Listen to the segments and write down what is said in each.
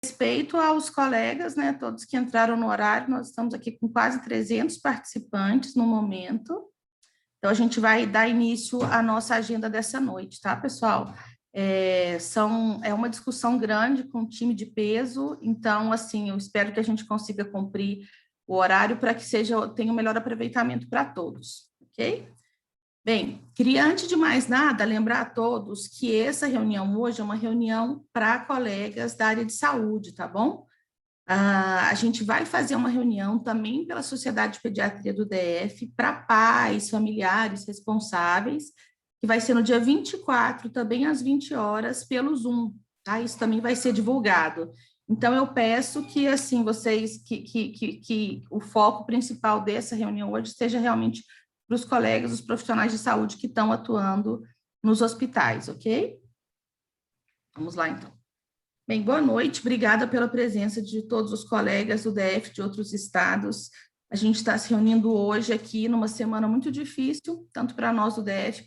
Respeito aos colegas, né, todos que entraram no horário, nós estamos aqui com quase 300 participantes no momento, então a gente vai dar início à nossa agenda dessa noite, tá, pessoal? É uma discussão grande com um time de peso, então, assim, eu espero que a gente consiga cumprir o horário para que tenha um melhor aproveitamento para todos, ok? Bem, queria, antes de mais nada, lembrar a todos que essa reunião hoje é uma reunião para colegas da área de saúde, tá bom? A gente vai fazer uma reunião também pela Sociedade de Pediatria do DF, para pais, familiares responsáveis, que vai ser no dia 24, também às 20 horas, pelo Zoom, tá? Isso também vai ser divulgado. Então, eu peço que, assim, vocês, que o foco principal dessa reunião hoje seja realmente para os colegas, os profissionais de saúde que estão atuando nos hospitais, ok? Vamos lá, então. Bem, boa noite, obrigada pela presença de todos os colegas do DF de outros estados. A gente está se reunindo hoje aqui numa semana muito difícil, tanto para nós do DF,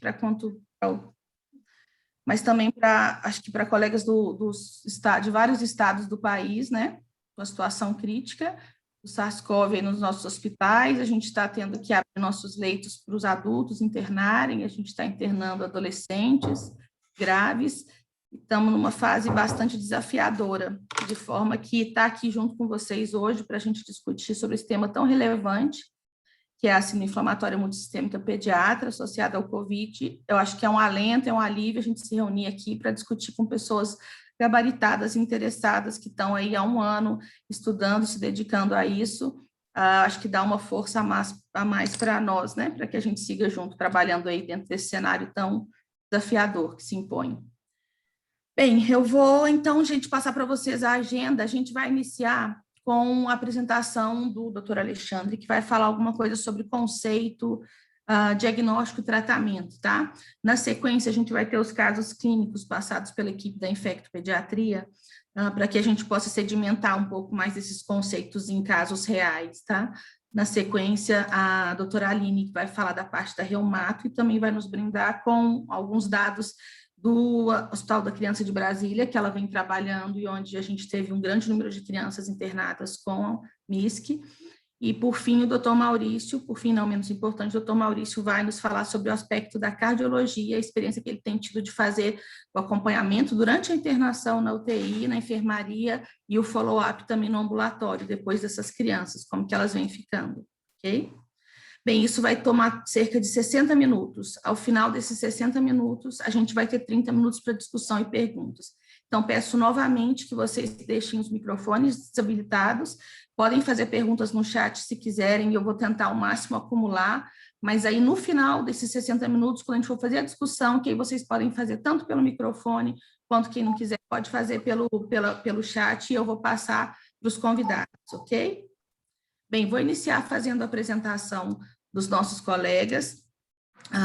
mas também acho que para colegas de vários estados do país, né? Com a situação crítica, o SARS-CoV nos nossos hospitais, a gente está tendo que abrir nossos leitos para os adultos internarem, a gente está internando adolescentes graves, estamos numa fase bastante desafiadora, de forma que estar aqui junto com vocês hoje para a gente discutir sobre esse tema tão relevante, que é a síndrome inflamatória multissistêmica pediátrica associada ao COVID, eu acho que é um alento, é um alívio a gente se reunir aqui para discutir com pessoas gabaritadas, interessadas, que estão aí há um ano estudando, se dedicando a isso. Acho que dá uma força a mais para nós, né? Para que a gente siga junto, trabalhando aí dentro desse cenário tão desafiador que se impõe. Bem, eu vou, então, gente, passar para vocês a agenda. A gente vai iniciar com a apresentação do Dr. Alexandre, que vai falar alguma coisa sobre conceito, diagnóstico e tratamento, tá? Na sequência, a gente vai ter os casos clínicos passados pela equipe da Infectopediatria, para que a gente possa sedimentar um pouco mais desses conceitos em casos reais, tá? Na sequência, a doutora Aline, que vai falar da parte da reumato e também vai nos brindar com alguns dados do Hospital da Criança de Brasília, que ela vem trabalhando e onde a gente teve um grande número de crianças internadas com MISC. E, por fim, o doutor Maurício, por fim, não menos importante, o doutor Maurício vai nos falar sobre o aspecto da cardiologia, a experiência que ele tem tido de fazer o acompanhamento durante a internação na UTI, na enfermaria, e o follow-up também no ambulatório, depois dessas crianças, como que elas vêm ficando, ok? Bem, isso vai tomar cerca de 60 minutos. Ao final desses 60 minutos, a gente vai ter 30 minutos para discussão e perguntas. Então, peço novamente que vocês deixem os microfones desabilitados, podem fazer perguntas no chat se quiserem, eu vou tentar ao máximo acumular, mas aí no final desses 60 minutos, quando a gente for fazer a discussão, que aí vocês podem fazer tanto pelo microfone, quanto quem não quiser pode fazer pelo chat, e eu vou passar para os convidados, ok? Bem, vou iniciar fazendo a apresentação dos nossos colegas.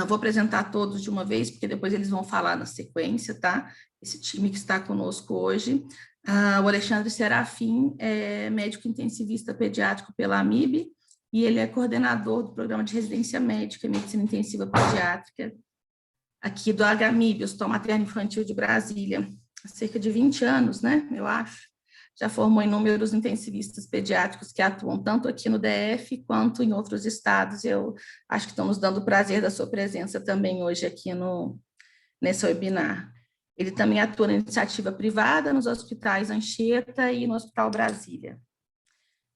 Vou apresentar todos de uma vez, porque depois eles vão falar na sequência, tá? Esse time que está conosco hoje. O Alexandre Serafim é médico intensivista pediátrico pela AMIB, e ele é coordenador do programa de residência médica e medicina intensiva pediátrica aqui do HMIB, Hospital Materno Infantil de Brasília, há cerca de 20 anos, né, eu acho. Já formou inúmeros intensivistas pediátricos que atuam tanto aqui no DF quanto em outros estados. Eu acho que estão nos dando o prazer da sua presença também hoje aqui nesse webinar. Ele também atua na iniciativa privada, nos hospitais Anchieta e no Hospital Brasília.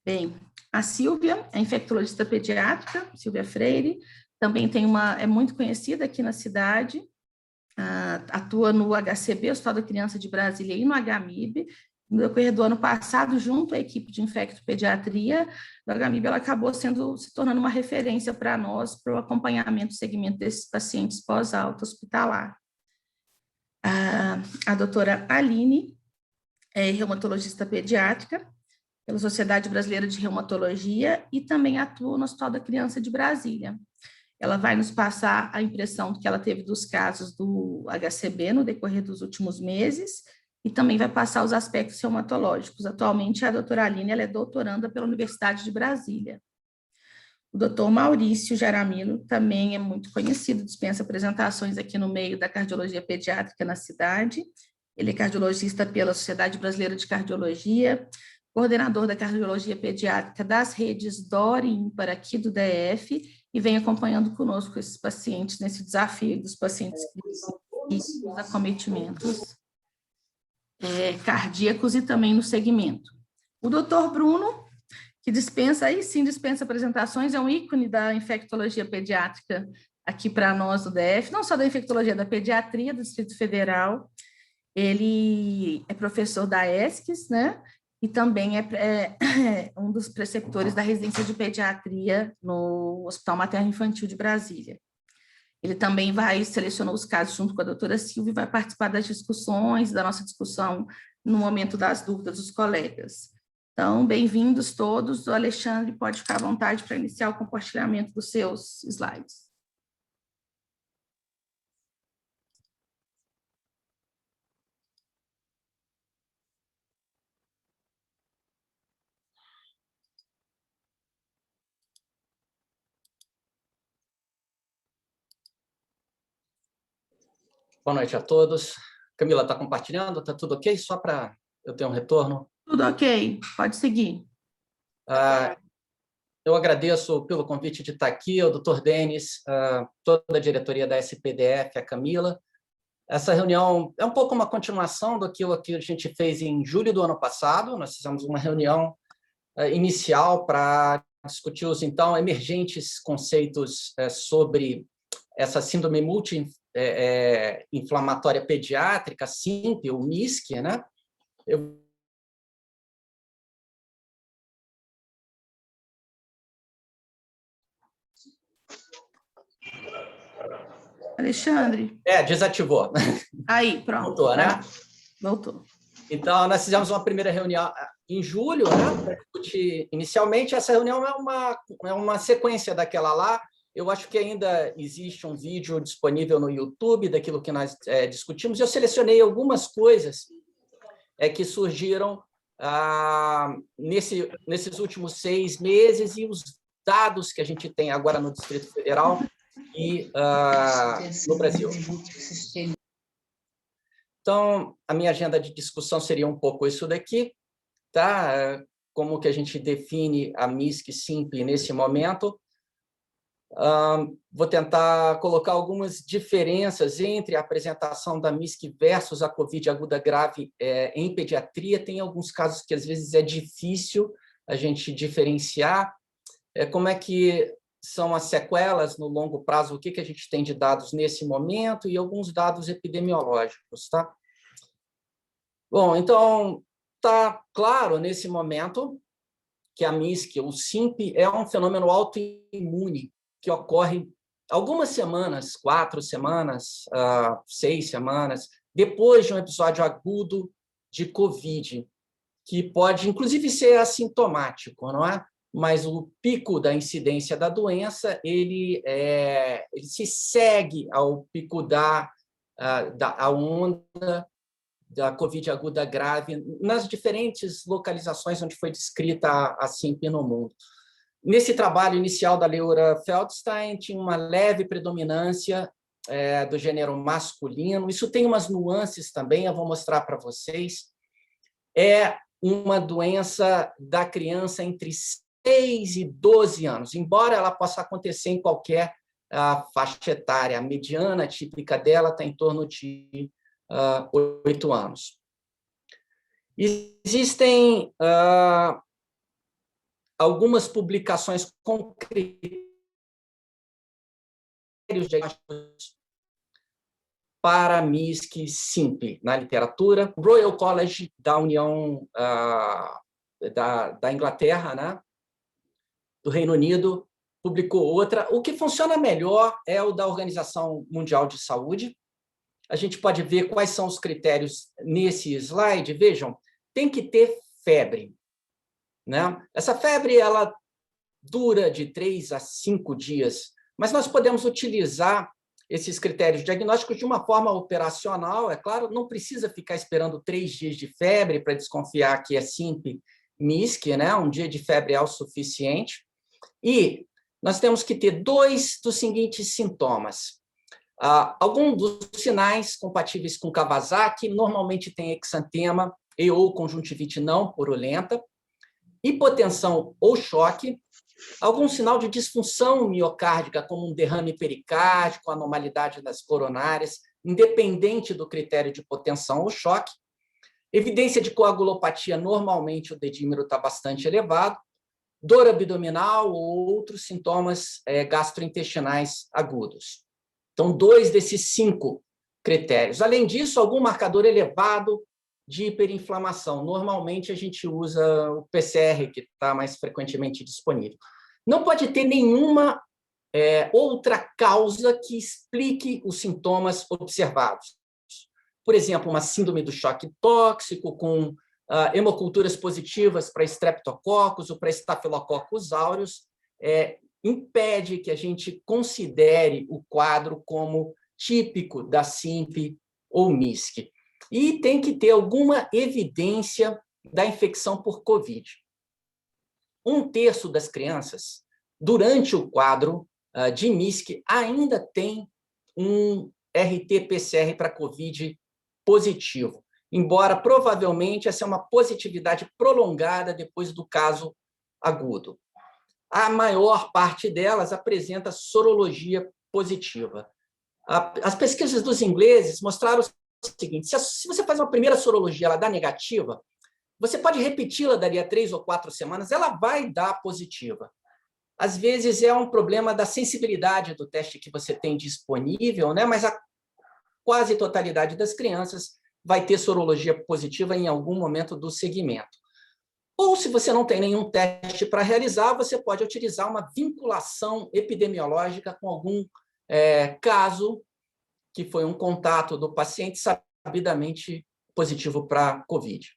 Bem, a Silvia é infectologista pediátrica, Silvia Freire, também é muito conhecida aqui na cidade, atua no HCB, Hospital da Criança de Brasília, e no HMIB. No decorrer do ano passado, junto à equipe de infectopediatria do HMIB, ela acabou se tornando uma referência para nós, para o acompanhamento e segmento desses pacientes pós-alta hospitalar. A doutora Aline é reumatologista pediátrica pela Sociedade Brasileira de Reumatologia e também atua no Hospital da Criança de Brasília. Ela vai nos passar a impressão que ela teve dos casos do HCB no decorrer dos últimos meses e também vai passar os aspectos reumatológicos. Atualmente, a doutora Aline ela é doutoranda pela Universidade de Brasília. O doutor Maurício Jaramillo também é muito conhecido, dispensa apresentações aqui no meio da cardiologia pediátrica na cidade. Ele é cardiologista pela Sociedade Brasileira de Cardiologia, coordenador da cardiologia pediátrica das redes DOR e ímpar aqui do DF, e vem acompanhando conosco esses pacientes nesse desafio dos pacientes e os acometimentos cardíacos e também no segmento. O doutor Bruno, que dispensa, aí sim dispensa apresentações, é um ícone da infectologia pediátrica aqui para nós do DF, não só da infectologia, da pediatria do Distrito Federal. Ele é professor da ESCS, né? E também é um dos preceptores da residência de pediatria no Hospital Materno Infantil de Brasília. Ele também selecionou os casos junto com a doutora Silvia e vai participar das discussões, da nossa discussão no momento das dúvidas dos colegas. Então, bem-vindos todos. O Alexandre pode ficar à vontade para iniciar o compartilhamento dos seus slides. Boa noite a todos. Camila, está compartilhando? Está tudo ok? Só para eu ter um retorno? Tudo ok, pode seguir. Eu agradeço pelo convite de estar aqui, o Dr. Denis, toda a diretoria da SPDF, a Camila. Essa reunião é um pouco uma continuação daquilo que a gente fez em julho do ano passado. Nós fizemos uma reunião inicial para discutir os, então, emergentes conceitos sobre essa síndrome multi-inflamatória pediátrica, SIMP, ou MISC, né? Alexandre. Desativou. Aí, pronto. Voltou, né? Voltou. Então, nós fizemos uma primeira reunião em julho, né, para discutir inicialmente. Essa reunião é uma sequência daquela lá. Eu acho que ainda existe um vídeo disponível no YouTube daquilo que nós discutimos. Eu selecionei algumas coisas que surgiram nesses últimos 6 meses e os dados que a gente tem agora no Distrito Federal e no Brasil. Então, a minha agenda de discussão seria um pouco isso daqui, tá? Como que a gente define a MISC-SIMP nesse momento. Vou tentar colocar algumas diferenças entre a apresentação da MISC versus a COVID aguda grave em pediatria. Tem alguns casos que, às vezes, é difícil a gente diferenciar. Como é que são as sequelas no longo prazo, o que a gente tem de dados nesse momento e alguns dados epidemiológicos, tá? Bom, então, está claro nesse momento que a MISC, o SIMP, é um fenômeno autoimune que ocorre algumas semanas, 4 semanas, 6 semanas, depois de um episódio agudo de COVID, que pode, inclusive, ser assintomático, não é? Mas o pico da incidência da doença, ele se segue ao pico da onda da COVID aguda grave nas diferentes localizações onde foi descrita a SIMP no mundo. Nesse trabalho inicial da Leora Feldstein, tinha uma leve predominância do gênero masculino. Isso tem umas nuances também, eu vou mostrar para vocês. É uma doença da criança entre 6 e 12 anos, embora ela possa acontecer em qualquer faixa etária. A mediana típica dela está em torno de 8 anos. Existem algumas publicações com critérios diagnósticos para MISC-SIMP na literatura. O Royal College da União da Inglaterra, né, do Reino Unido, publicou outra. O que funciona melhor é o da Organização Mundial de Saúde. A gente pode ver quais são os critérios nesse slide. Vejam, tem que ter febre, né? Essa febre ela dura de 3 a 5 dias, mas nós podemos utilizar esses critérios diagnósticos de uma forma operacional. É claro, não precisa ficar esperando 3 dias de febre para desconfiar que é SIMP-MISC, né? Um dia de febre é o suficiente. E nós temos que ter 2 dos seguintes sintomas. Alguns dos sinais compatíveis com Kawasaki normalmente tem exantema e ou conjuntivite não purulenta, hipotensão ou choque, algum sinal de disfunção miocárdica, como um derrame pericárdico, anormalidade das coronárias, independente do critério de hipotensão ou choque, evidência de coagulopatia, normalmente o dedímero está bastante elevado, dor abdominal ou outros sintomas gastrointestinais agudos. Então, 2 desses 5 critérios. Além disso, algum marcador elevado de hiperinflamação. Normalmente, a gente usa o PCR, que está mais frequentemente disponível. Não pode ter nenhuma outra causa que explique os sintomas observados. Por exemplo, uma síndrome do choque tóxico com hemoculturas positivas para Streptococcus ou para Staphylococcus aureus, impede que a gente considere o quadro como típico da SIMP ou MISC. E tem que ter alguma evidência da infecção por COVID. 1/3 das crianças, durante o quadro de MISC, ainda tem um RT-PCR para COVID positivo, embora provavelmente essa é uma positividade prolongada depois do caso agudo. A maior parte delas apresenta sorologia positiva. As pesquisas dos ingleses mostraram o seguinte: se você faz uma primeira sorologia, ela dá negativa, você pode repeti-la dali a 3 ou 4 semanas, ela vai dar positiva. Às vezes é um problema da sensibilidade do teste que você tem disponível, né? Mas a quase totalidade das crianças vai ter sorologia positiva em algum momento do segmento. Ou, se você não tem nenhum teste para realizar, você pode utilizar uma vinculação epidemiológica com algum caso que foi um contato do paciente sabidamente positivo para COVID.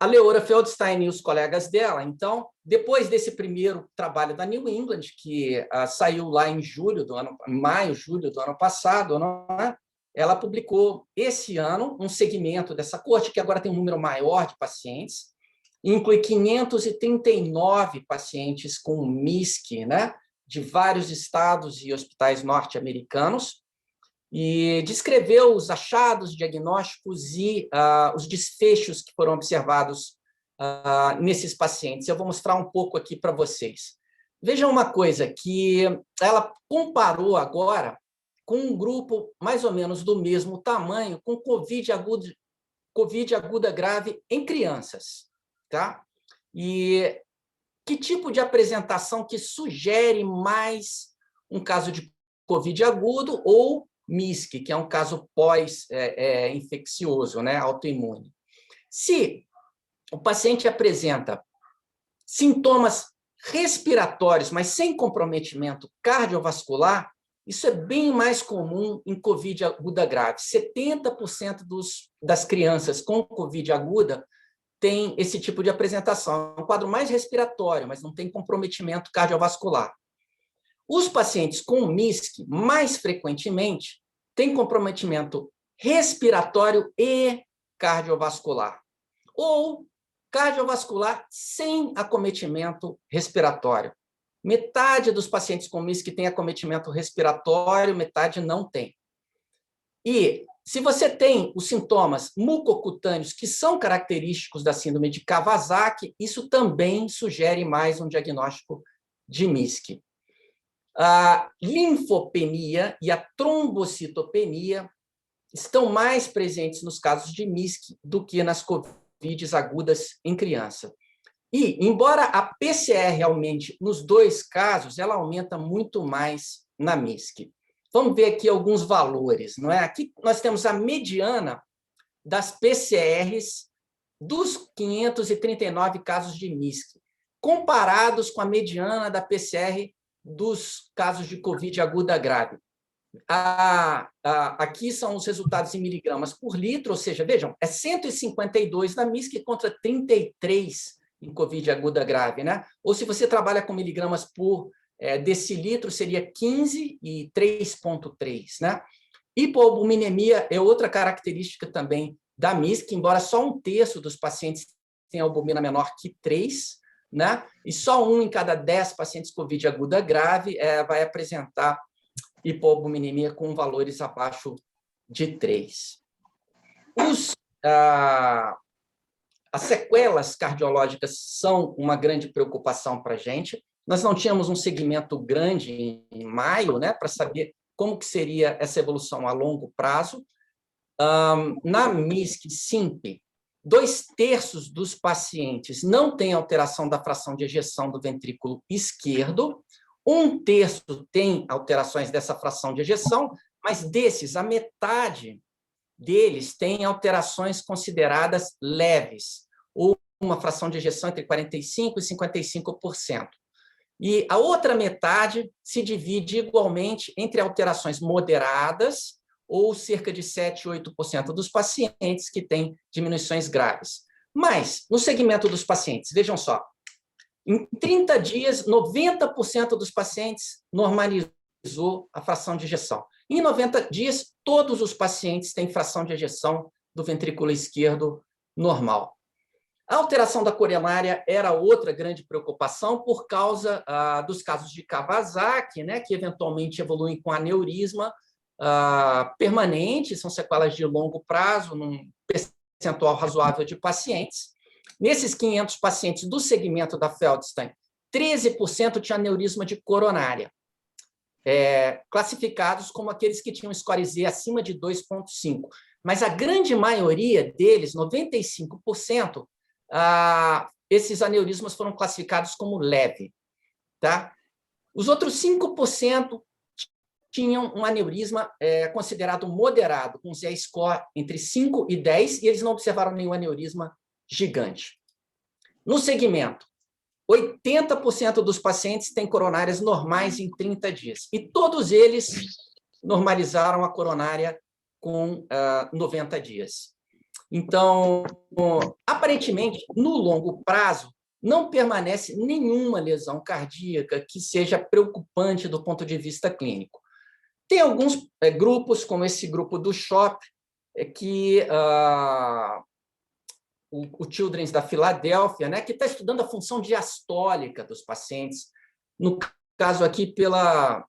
A Leora Feldstein e os colegas dela, então, depois desse primeiro trabalho da New England, que saiu lá em maio, julho do ano passado, não é? Ela publicou esse ano um segmento dessa coorte, que agora tem um número maior de pacientes, inclui 539 pacientes com MISC, né, de vários estados e hospitais norte-americanos, e descreveu os achados diagnósticos e os desfechos que foram observados nesses pacientes. Eu vou mostrar um pouco aqui para vocês. Vejam uma coisa, que ela comparou agora com um grupo mais ou menos do mesmo tamanho, com COVID aguda grave em crianças. Tá? E que tipo de apresentação que sugere mais um caso de COVID agudo ou MISC, que é um caso pós-infeccioso, né, autoimune. Se o paciente apresenta sintomas respiratórios, mas sem comprometimento cardiovascular, isso é bem mais comum em COVID aguda grave. 70% das crianças com COVID aguda tem esse tipo de apresentação. É um quadro mais respiratório, mas não tem comprometimento cardiovascular. Os pacientes com MISC, mais frequentemente, têm comprometimento respiratório e cardiovascular, ou cardiovascular sem acometimento respiratório. Metade dos pacientes com MISC tem acometimento respiratório, metade não tem. E se você tem os sintomas mucocutâneos, que são característicos da síndrome de Kawasaki, isso também sugere mais um diagnóstico de MISC. A linfopenia e a trombocitopenia estão mais presentes nos casos de MISC do que nas COVIDs agudas em criança. E, embora a PCR aumente nos 2 casos, ela aumenta muito mais na MISC. Vamos ver aqui alguns valores, não é? Aqui nós temos a mediana das PCRs dos 539 casos de MISC, comparados com a mediana da PCR dos casos de COVID aguda grave. Aqui são os resultados em miligramas por litro, ou seja, vejam, é 152 na MISC contra 33 em COVID aguda grave, né? Ou se você trabalha com miligramas por decilitro, seria 15 e 3,3, né? Hipoalbuminemia é outra característica também da MISC, embora só 1/3 dos pacientes tenham albumina menor que 3, né? E só 1 em cada 10 pacientes COVID aguda grave vai apresentar hipoalbuminemia com valores abaixo de 3. As sequelas cardiológicas são uma grande preocupação para a gente. Nós não tínhamos um segmento grande em maio, né, para saber como que seria essa evolução a longo prazo. Na MISC-SIMP, 2/3 dos pacientes não têm alteração da fração de ejeção do ventrículo esquerdo, 1/3 tem alterações dessa fração de ejeção, mas desses, a metade deles tem alterações consideradas leves, ou uma fração de ejeção entre 45% e 55%. E a outra metade se divide igualmente entre alterações moderadas, ou cerca de 7% a 8% dos pacientes que têm diminuições graves. Mas, no segmento dos pacientes, vejam só, em 30 dias, 90% dos pacientes normalizou a fração de ejeção. Em 90 dias, todos os pacientes têm fração de ejeção do ventrículo esquerdo normal. A alteração da coronária era outra grande preocupação por causa dos casos de Kawasaki, né, que eventualmente evoluem com aneurisma permanente, são sequelas de longo prazo, num percentual razoável de pacientes. Nesses 500 pacientes do segmento da Feldstein, 13% tinha aneurisma de coronária, classificados como aqueles que tinham score Z acima de 2,5. Mas a grande maioria deles, 95%, esses aneurismas foram classificados como leve. Tá? Os outros 5% tinham um aneurisma considerado moderado, com Z-score entre 5 e 10, e eles não observaram nenhum aneurisma gigante. No segmento, 80% dos pacientes têm coronárias normais em 30 dias, e todos eles normalizaram a coronária com 90 dias. Então, aparentemente, no longo prazo, não permanece nenhuma lesão cardíaca que seja preocupante do ponto de vista clínico. Tem alguns grupos, como esse grupo do SHOP, que o Children's da Filadélfia, né, que está estudando a função diastólica dos pacientes, no caso aqui pela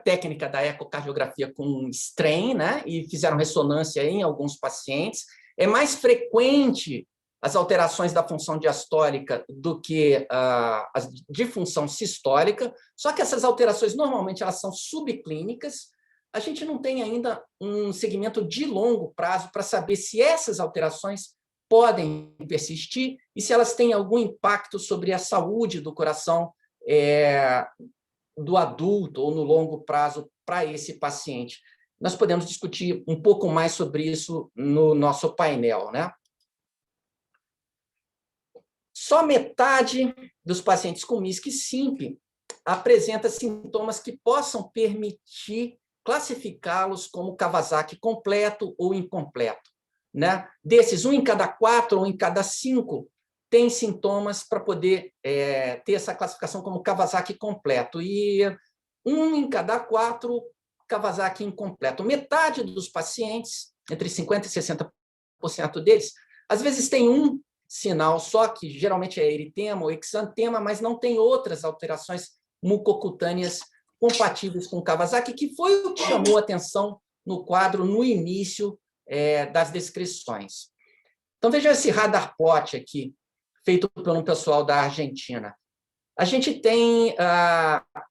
técnica da ecocardiografia com strain, né, e fizeram ressonância em alguns pacientes. É mais frequente as alterações da função diastólica do que as de função sistólica, só que essas alterações, normalmente, elas são subclínicas. A gente não tem ainda um segmento de longo prazo para saber se essas alterações podem persistir e se elas têm algum impacto sobre a saúde do coração do adulto ou no longo prazo para esse paciente. Nós podemos discutir um pouco mais sobre isso no nosso painel, né? Só metade dos pacientes com MISC-SIMP apresenta sintomas que possam permitir classificá-los como Kawasaki completo ou incompleto, né? Desses, 1 em cada 4 ou 1 em cada 5 tem sintomas para poder ter essa classificação como Kawasaki completo, e 1 em cada 4 Kawasaki incompleto. Metade dos pacientes, entre 50% e 60% deles, às vezes tem um sinal só, que geralmente é eritema ou exantema, mas não tem outras alterações mucocutâneas compatíveis com Kawasaki, que foi o que chamou a atenção no quadro no início das descrições. Então, veja esse radar plot aqui, feito por um pessoal da Argentina. A gente tem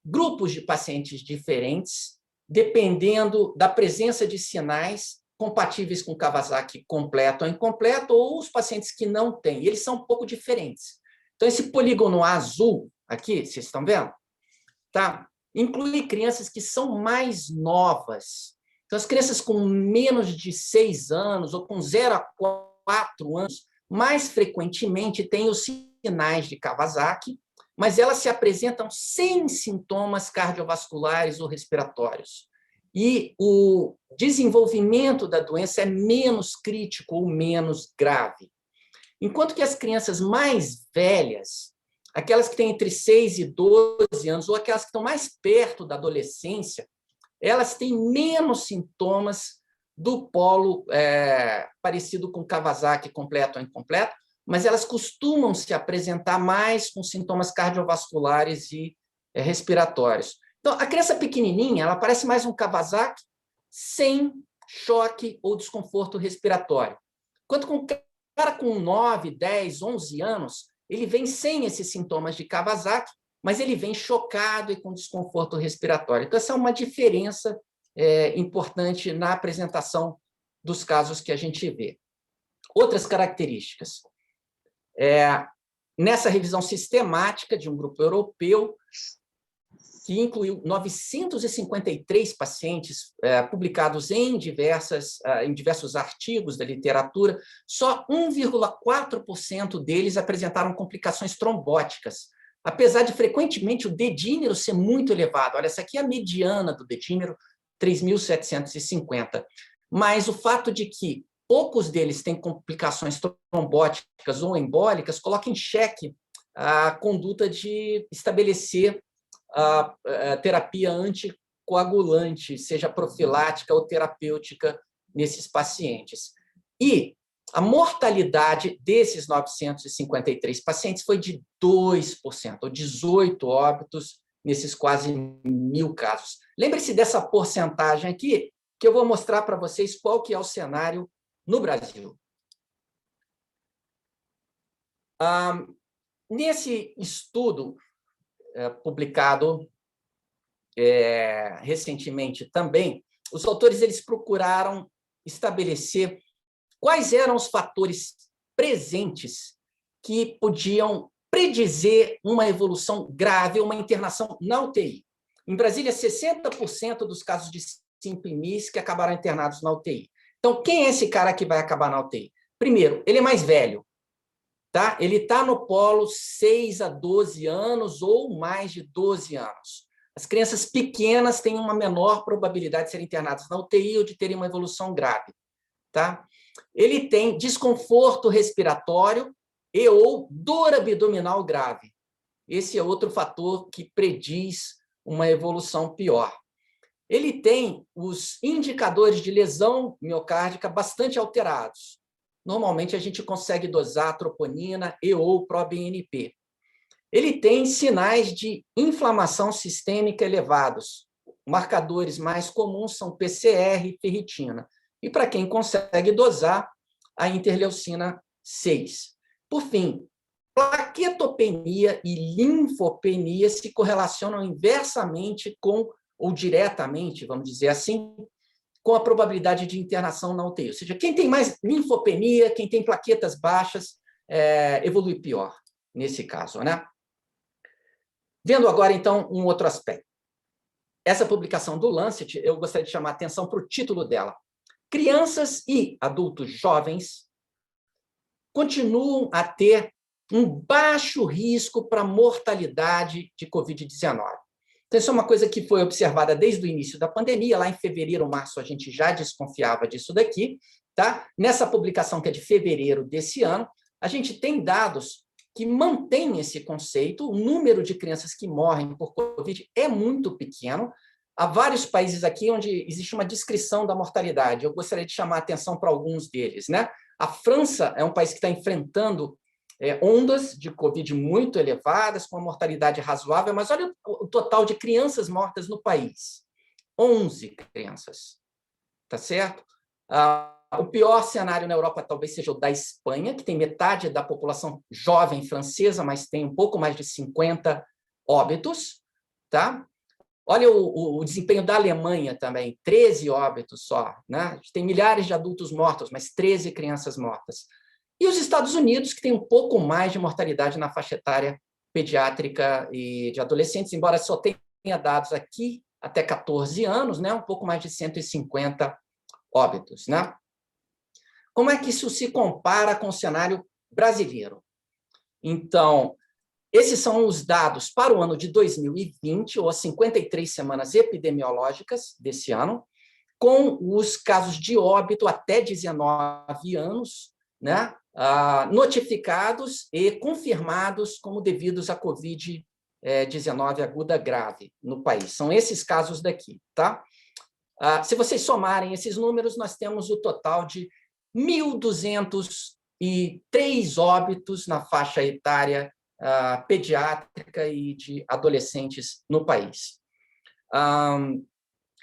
grupos de pacientes diferentes, dependendo da presença de sinais compatíveis com Kawasaki completo ou incompleto, ou os pacientes que não têm. Eles são um pouco diferentes. Então, esse polígono azul aqui, vocês estão vendo? Tá? Inclui crianças que são mais novas. Então, as crianças com menos de 6 anos ou com 0 a 4 anos, mais frequentemente têm os sinais de Kawasaki, mas elas se apresentam sem sintomas cardiovasculares ou respiratórios. E o desenvolvimento da doença é menos crítico ou menos grave. Enquanto que as crianças mais velhas, aquelas que têm entre 6 e 12 anos, ou aquelas que estão mais perto da adolescência, elas têm menos sintomas do polo parecido com Kawasaki completo ou incompleto, mas elas costumam se apresentar mais com sintomas cardiovasculares e respiratórios. Então, a criança pequenininha, ela parece mais um Kawasaki sem choque ou desconforto respiratório. Enquanto com um cara com 9, 10, 11 anos, ele vem sem esses sintomas de Kawasaki, mas ele vem chocado e com desconforto respiratório. Então, essa é uma diferença importante na apresentação dos casos que a gente vê. Outras características. Nessa revisão sistemática de um grupo europeu, que incluiu 953 pacientes publicados em diversos artigos da literatura, só 1,4% deles apresentaram complicações trombóticas, apesar de frequentemente o dedímero ser muito elevado. Olha, essa aqui é a mediana do dedímero, 3.750. Mas o fato de que poucos deles têm complicações trombóticas ou embólicas coloca em xeque a conduta de estabelecer a terapia anticoagulante, seja profilática ou terapêutica, nesses pacientes. E a mortalidade desses 953 pacientes foi de 2%, ou 18 óbitos nesses quase 1.000 casos. Lembre-se dessa porcentagem aqui, que eu vou mostrar para vocês qual que é o cenário no Brasil. Nesse estudo publicado recentemente também, os autores eles procuraram estabelecer quais eram os fatores presentes que podiam predizer uma evolução grave, uma internação na UTI. Em Brasília, 60% dos casos de Simples que acabaram internados na UTI. Então, quem é esse cara que vai acabar na UTI? Primeiro, ele é mais velho. Tá? Ele está no polo 6 a 12 anos ou mais de 12 anos. As crianças pequenas têm uma menor probabilidade de serem internadas na UTI ou de terem uma evolução grave. Tá? Ele tem desconforto respiratório e ou dor abdominal grave. Esse é outro fator que prediz uma evolução pior. Ele tem os indicadores de lesão miocárdica bastante alterados. Normalmente, a gente consegue dosar troponina e ou proBNP. Ele tem sinais de inflamação sistêmica elevados. Marcadores mais comuns são PCR e ferritina. E, para quem consegue dosar, a interleucina 6. Por fim, plaquetopenia e linfopenia se correlacionam inversamente com, ou diretamente, vamos dizer assim, com a probabilidade de internação na UTI. Ou seja, quem tem mais linfopenia, quem tem plaquetas baixas, evolui pior nesse caso, né? Vendo agora, então, um outro aspecto. Essa publicação do Lancet, eu gostaria de chamar a atenção para o título dela. Crianças e adultos jovens continuam a ter um baixo risco para mortalidade de Covid-19. Então, isso é uma coisa que foi observada desde o início da pandemia. Lá em fevereiro, março, a gente já desconfiava disso daqui. Tá? Nessa publicação, que é de fevereiro desse ano, a gente tem dados que mantêm esse conceito. O número de crianças que morrem por Covid é muito pequeno. Há vários países aqui onde existe uma descrição da mortalidade. Eu gostaria de chamar a atenção para alguns deles, né? A França é um país que está enfrentando ondas de Covid muito elevadas, com uma mortalidade razoável, mas olha o total de crianças mortas no país. 11 crianças. Tá certo? O pior cenário na Europa talvez seja o da Espanha, que tem metade da população jovem francesa, mas tem um pouco mais de 50 óbitos. Tá? Olha o desempenho da Alemanha também, 13 óbitos só. Né? A gente tem milhares de adultos mortos, mas 13 crianças mortas. E os Estados Unidos, que tem um pouco mais de mortalidade na faixa etária pediátrica e de adolescentes, embora só tenha dados aqui até 14 anos, né? Um pouco mais de 150 óbitos. Né? Como é que isso se compara com o cenário brasileiro? Então, esses são os dados para o ano de 2020, ou as 53 semanas epidemiológicas desse ano, com os casos de óbito até 19 anos, né? Notificados e confirmados como devidos à Covid-19 aguda grave no país. São esses casos daqui. Tá? Se vocês somarem esses números, nós temos o total de 1.200 3 óbitos na faixa etária pediátrica e de adolescentes no país.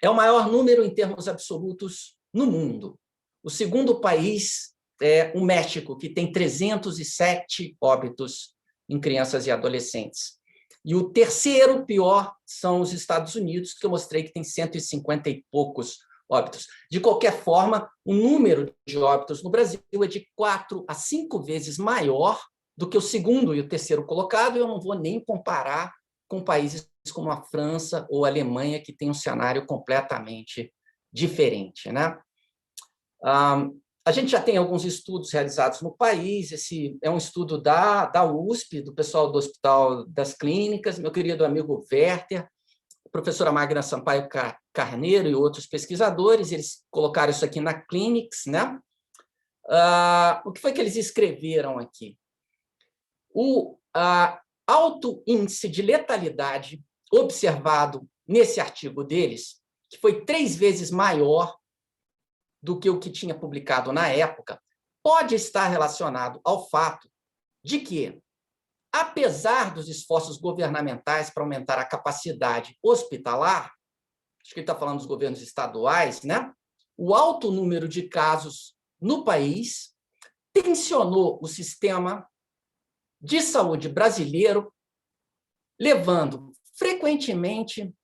É o maior número em termos absolutos no mundo. O segundo país é o México, que tem 307 óbitos em crianças e adolescentes. E o terceiro pior são os Estados Unidos, que eu mostrei que tem 150 e poucos óbitos. De qualquer forma, o número de óbitos no Brasil é de 4 a 5 vezes maior do que o segundo e o terceiro colocado, e eu não vou nem comparar com países como a França ou a Alemanha, que tem um cenário completamente diferente, né? A gente já tem alguns estudos realizados no país. Esse é um estudo da USP, do pessoal do Hospital das Clínicas, meu querido amigo Werther, a professora Magna Sampaio Carneiro e outros pesquisadores. Eles colocaram isso aqui na Clinics, né? O que foi que eles escreveram aqui? O alto índice de letalidade observado nesse artigo deles, que foi 3 vezes maior do que o que tinha publicado na época, pode estar relacionado ao fato de que, apesar dos esforços governamentais para aumentar a capacidade hospitalar, acho que ele está falando dos governos estaduais, né? O alto número de casos no país tensionou o sistema de saúde brasileiro, levando frequentemente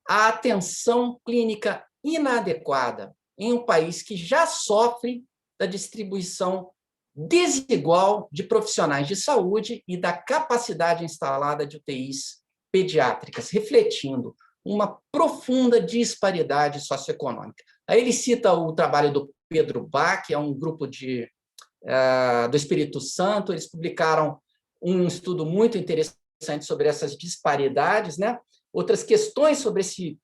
à atenção clínica inadequada em um país que já sofre da distribuição desigual de profissionais de saúde e da capacidade instalada de UTIs pediátricas, refletindo uma profunda disparidade socioeconômica. Aí ele cita o trabalho do Pedro Bach, que é um grupo do Espírito Santo. Eles publicaram um estudo muito interessante sobre essas disparidades, né? Outras questões sobre esse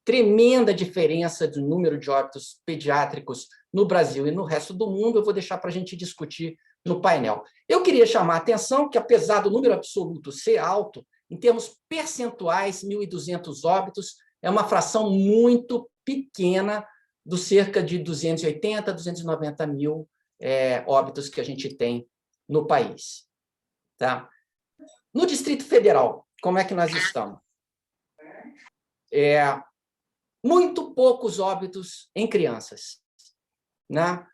tremenda diferença do número de óbitos pediátricos no Brasil e no resto do mundo, eu vou deixar para a gente discutir no painel. Eu queria chamar a atenção que, apesar do número absoluto ser alto, em termos percentuais, 1.200 óbitos é uma fração muito pequena dos cerca de 280, 290 mil óbitos que a gente tem no país. Tá? No Distrito Federal, como é que nós estamos? Muito poucos óbitos em crianças, né?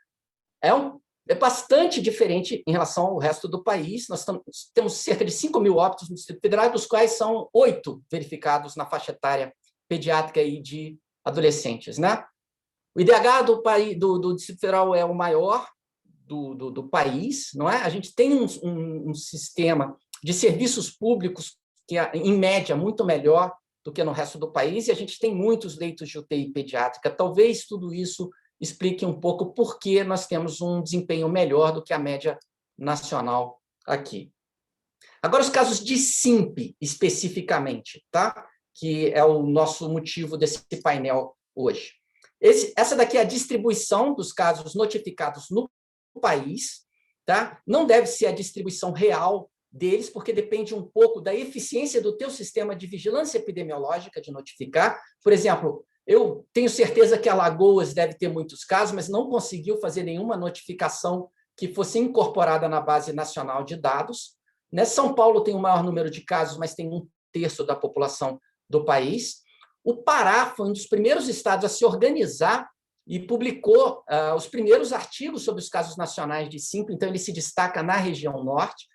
É bastante diferente em relação ao resto do país. Nós temos cerca de 5.000 óbitos no Distrito Federal, dos quais são 8 verificados na faixa etária pediátrica e de adolescentes, né? O IDH do Distrito Federal é o maior do país, não é? A gente tem um sistema de serviços públicos que, em média, muito melhor do que no resto do país, e a gente tem muitos leitos de UTI pediátrica. Talvez tudo isso explique um pouco por que nós temos um desempenho melhor do que a média nacional aqui. Agora, os casos de SIMP, especificamente, tá? Que é o nosso motivo desse painel hoje. Essa daqui é a distribuição dos casos notificados no país, tá? Não deve ser a distribuição real deles, porque depende um pouco da eficiência do teu sistema de vigilância epidemiológica de notificar. Por exemplo, eu tenho certeza que Alagoas deve ter muitos casos, mas não conseguiu fazer nenhuma notificação que fosse incorporada na base nacional de dados. Né? São Paulo tem o maior número de casos, mas tem 1/3 da população do país. O Pará foi um dos primeiros estados a se organizar e publicou os primeiros artigos sobre os casos nacionais de SIMP, então ele se destaca na região norte.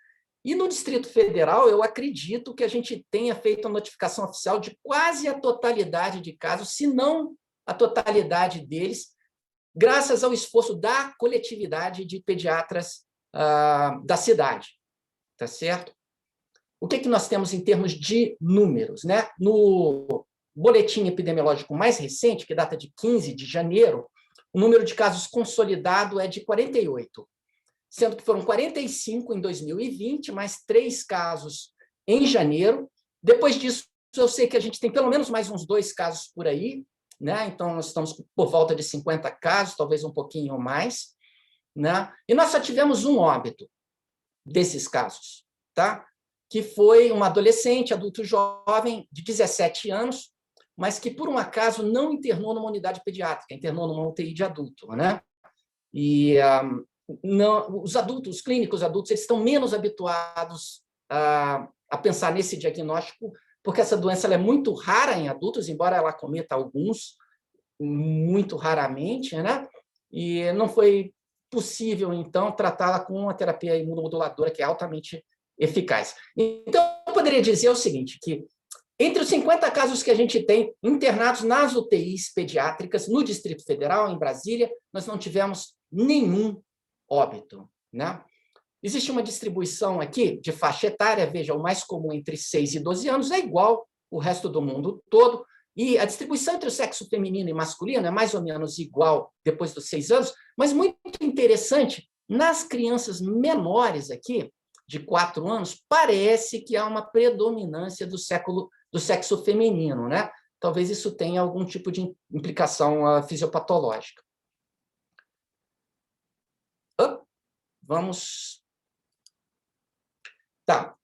E no Distrito Federal, eu acredito que a gente tenha feito a notificação oficial de quase a totalidade de casos, se não a totalidade deles, graças ao esforço da coletividade de pediatras da cidade. Tá certo? O que nós temos em termos de números, né? No boletim epidemiológico mais recente, que data de 15 de janeiro, o número de casos consolidado é de 48. Sendo que foram 45 em 2020, mais 3 casos em janeiro. Depois disso, eu sei que a gente tem pelo menos mais uns 2 casos por aí, né? Então, nós estamos por volta de 50 casos, talvez um pouquinho mais, né? E nós só tivemos um óbito desses casos, tá? Que foi uma adolescente, adulto jovem, de 17 anos, mas que, por um acaso, não internou numa unidade pediátrica, internou numa UTI de adulto, né? E os adultos, os clínicos adultos, eles estão menos habituados a pensar nesse diagnóstico, porque essa doença ela é muito rara em adultos, embora ela cometa alguns, muito raramente, né? E não foi possível, então, tratá-la com uma terapia imunomoduladora que é altamente eficaz. Então, eu poderia dizer o seguinte, que entre os 50 casos que a gente tem internados nas UTIs pediátricas no Distrito Federal, em Brasília, nós não tivemos nenhum óbito, né? Existe uma distribuição aqui de faixa etária, veja, o mais comum entre 6 e 12 anos é igual o resto do mundo todo, e a distribuição entre o sexo feminino e masculino é mais ou menos igual depois dos 6 anos, mas muito interessante, nas crianças menores aqui, de 4 anos, parece que há uma predominância do sexo feminino, né? Talvez isso tenha algum tipo de implicação fisiopatológica. Vamos... Tá.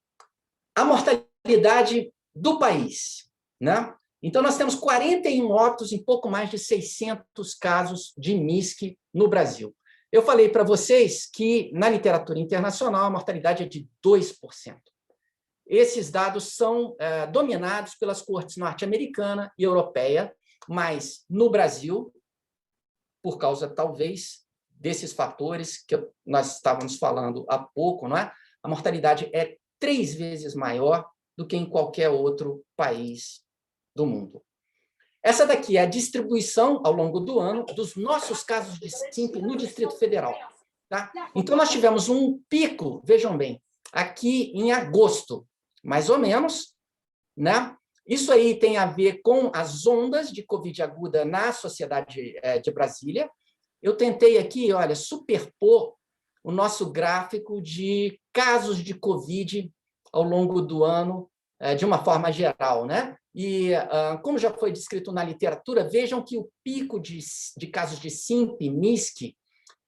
A mortalidade do país, né? Então, nós temos 41 óbitos em pouco mais de 600 casos de MISC no Brasil. Eu falei para vocês que, na literatura internacional, a mortalidade é de 2%. Esses dados são dominados pelas cortes norte-americana e europeia, mas, no Brasil, por causa, talvez, desses fatores que nós estávamos falando há pouco, não é? A mortalidade é 3 vezes maior do que em qualquer outro país do mundo. Essa daqui é a distribuição, ao longo do ano, dos nossos casos de SIMP no Distrito Federal. Tá? Então, nós tivemos um pico, vejam bem, aqui em agosto, mais ou menos, né? Isso aí tem a ver com as ondas de Covid aguda na sociedade de Brasília. Eu tentei aqui, olha, superpor o nosso gráfico de casos de Covid ao longo do ano, de uma forma geral, né? E, como já foi descrito na literatura, vejam que o pico de casos de SIMP, MISC,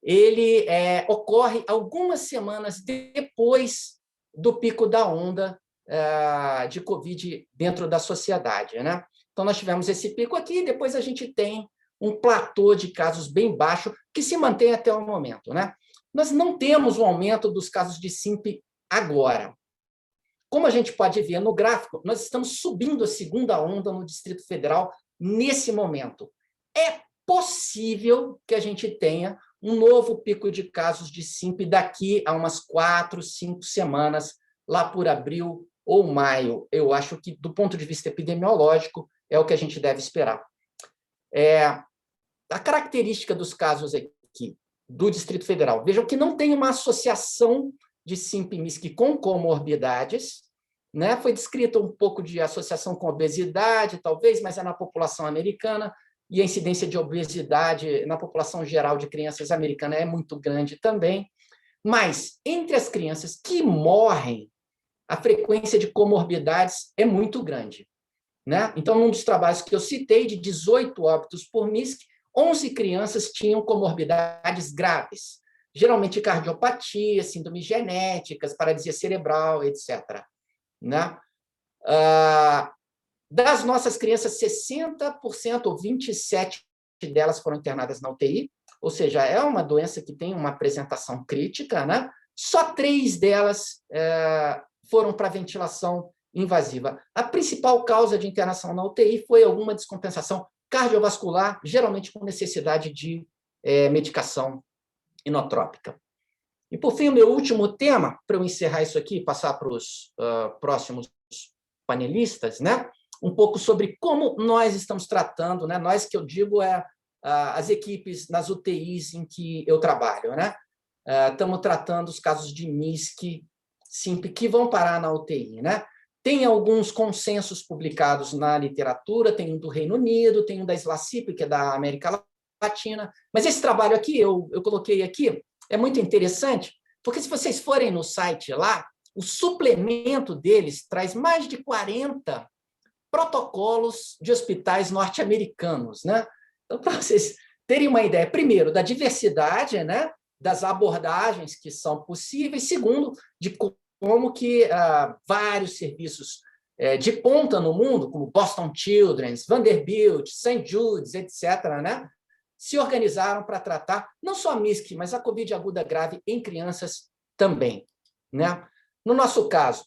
ele ocorre algumas semanas depois do pico da onda de Covid dentro da sociedade, né? Então, nós tivemos esse pico aqui, e depois a gente tem um platô de casos bem baixo, que se mantém até o momento, né? Nós não temos um aumento dos casos de SIMP agora. Como a gente pode ver no gráfico, nós estamos subindo a segunda onda no Distrito Federal nesse momento. É possível que a gente tenha um novo pico de casos de SIMP daqui a umas 4, 5 semanas, lá por abril ou maio. Eu acho que, do ponto de vista epidemiológico, é o que a gente deve esperar. A característica dos casos aqui do Distrito Federal, vejam que não tem uma associação de SIMP-MISC com comorbidades, né? Foi descrita um pouco de associação com obesidade, talvez, mas é na população americana, e a incidência de obesidade na população geral de crianças americanas é muito grande também. Mas, entre as crianças que morrem, a frequência de comorbidades é muito grande, né? Então, num dos trabalhos que eu citei, de 18 óbitos por MISC, 11 crianças tinham comorbidades graves, geralmente cardiopatia, síndromes genéticas, paralisia cerebral, etc. Né? Das nossas crianças, 60% ou 27 delas foram internadas na UTI, ou seja, é uma doença que tem uma apresentação crítica, né? Só 3 delas foram para ventilação invasiva. A principal causa de internação na UTI foi alguma descompensação cardiovascular, geralmente com necessidade de medicação inotrópica. E, por fim, o meu último tema, para eu encerrar isso aqui e passar para os próximos panelistas, né? Um pouco sobre como nós estamos tratando, né? Nós, que eu digo, as equipes nas UTIs em que eu trabalho, né? Estamos tratando os casos de MISC, SIMP, que vão parar na UTI, né? Tem alguns consensos publicados na literatura, tem um do Reino Unido, tem um da SLACIP, que é da América Latina, mas esse trabalho aqui, eu coloquei aqui, é muito interessante, porque se vocês forem no site lá, o suplemento deles traz mais de 40 protocolos de hospitais norte-americanos, né? Então, para vocês terem uma ideia, primeiro, da diversidade, né, das abordagens que são possíveis, segundo, de como que vários serviços de ponta no mundo, como Boston Children's, Vanderbilt, St. Jude's, etc., né, se organizaram para tratar não só a MISC, mas a COVID aguda grave em crianças também, né? No nosso caso,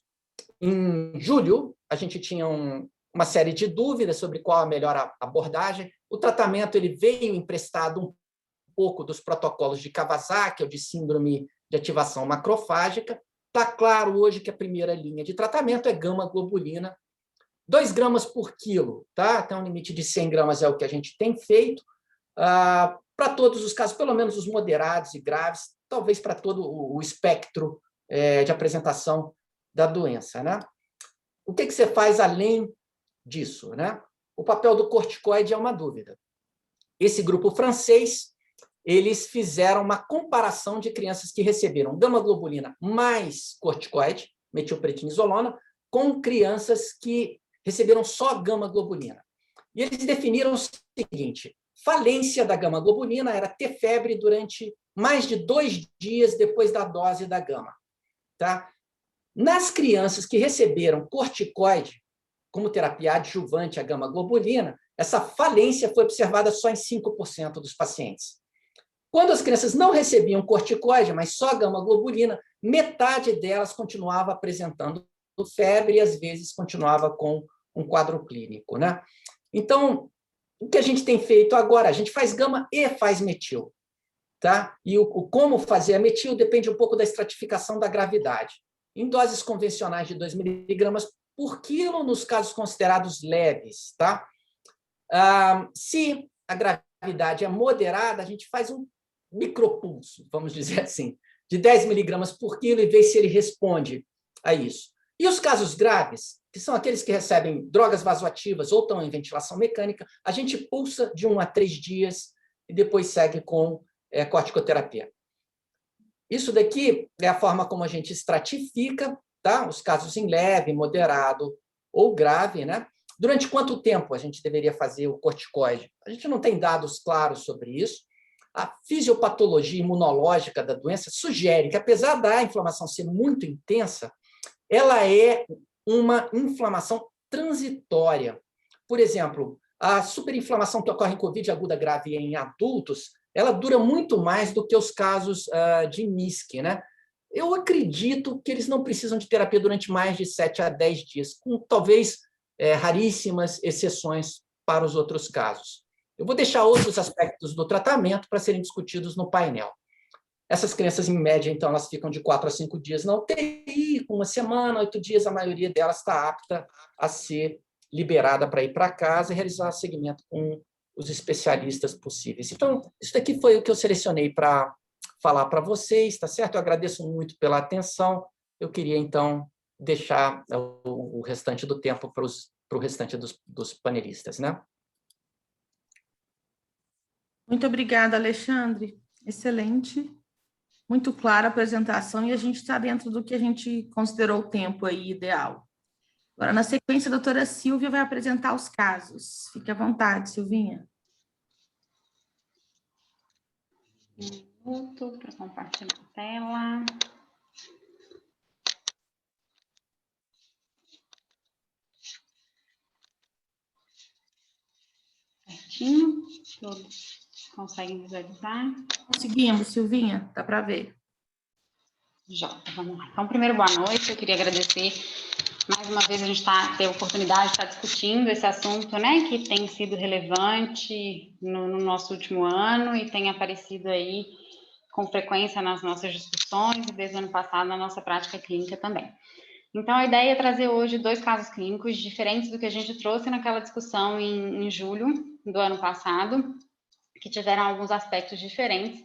em julho, a gente tinha uma série de dúvidas sobre qual a melhor abordagem. O tratamento ele veio emprestado um pouco dos protocolos de Kawasaki, ou de síndrome de ativação macrofágica. Está claro hoje que a primeira linha de tratamento é gama-globulina, 2 gramas por quilo, tá? Até um limite de 100 gramas é o que a gente tem feito, para todos os casos, pelo menos os moderados e graves, talvez para todo o espectro de apresentação da doença, né? O que você faz além disso, né? O papel do corticoide é uma dúvida. Esse grupo francês, eles fizeram uma comparação de crianças que receberam gama-globulina mais corticoide, metilprednisolona, com crianças que receberam só gama-globulina. E eles definiram o seguinte: falência da gama-globulina era ter febre durante mais de 2 dias depois da dose da gama. Tá? Nas crianças que receberam corticoide como terapia adjuvante à gama-globulina, essa falência foi observada só em 5% dos pacientes. Quando as crianças não recebiam corticoide, mas só gama-globulina, metade delas continuava apresentando febre e, às vezes, continuava com um quadro clínico, né? Então, o que a gente tem feito agora? A gente faz gama e faz metil, tá? E o como fazer a metil depende um pouco da estratificação da gravidade. Em doses convencionais de 2 miligramas por quilo, nos casos considerados leves, tá? Se a gravidade é moderada, a gente faz um micropulso, vamos dizer assim, de 10 miligramas por quilo e vê se ele responde a isso. E os casos graves, que são aqueles que recebem drogas vasoativas ou estão em ventilação mecânica, a gente pulsa de 1 a 3 dias e depois segue com corticoterapia. Isso daqui é a forma como a gente estratifica, tá? Os casos em leve, moderado ou grave, né? Durante quanto tempo a gente deveria fazer o corticoide? A gente não tem dados claros sobre isso. A fisiopatologia imunológica da doença sugere que, apesar da inflamação ser muito intensa, ela é uma inflamação transitória. Por exemplo, a superinflamação que ocorre em COVID aguda grave em adultos, ela dura muito mais do que os casos de MISC, né? Eu acredito que eles não precisam de terapia durante mais de 7 a 10 dias, com talvez raríssimas exceções para os outros casos. Eu vou deixar outros aspectos do tratamento para serem discutidos no painel. Essas crianças, em média, então, elas ficam de 4 a 5 dias na UTI, com 1 semana, 8 dias, a maioria delas está apta a ser liberada para ir para casa e realizar segmento com os especialistas possíveis. Então, isso daqui foi o que eu selecionei para falar para vocês, tá certo? Eu agradeço muito pela atenção. Eu queria, então, deixar o restante do tempo para o restante dos panelistas, né? Muito obrigada, Alexandre. Excelente. Muito clara a apresentação e a gente está dentro do que a gente considerou o tempo aí ideal. Agora, na sequência, a doutora Silvia vai apresentar os casos. Fique à vontade, Silvinha. Um minuto para compartilhar a tela. Certinho, todos conseguem visualizar? Conseguimos, Silvinha, dá para ver. Já, vamos lá. Então, primeiro, boa noite. Eu queria agradecer mais uma vez a gente ter a oportunidade de estar discutindo esse assunto, né, que tem sido relevante no nosso último ano e tem aparecido aí com frequência nas nossas discussões e desde o ano passado na nossa prática clínica também. Então, a ideia é trazer hoje 2 casos clínicos diferentes do que a gente trouxe naquela discussão em julho do ano passado, que tiveram alguns aspectos diferentes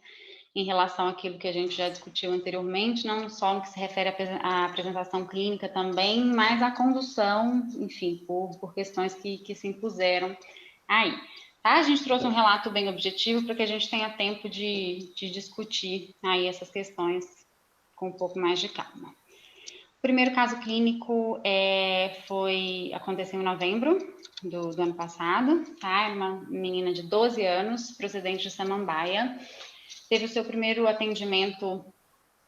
em relação àquilo que a gente já discutiu anteriormente, não só no que se refere à apresentação clínica também, mas à condução, enfim, por questões que se impuseram aí. Tá? A gente trouxe um relato bem objetivo para que a gente tenha tempo de discutir aí essas questões com um pouco mais de calma. O primeiro caso clínico aconteceu em novembro do ano passado, tá? Uma menina de 12 anos, procedente de Samambaia, teve o seu primeiro atendimento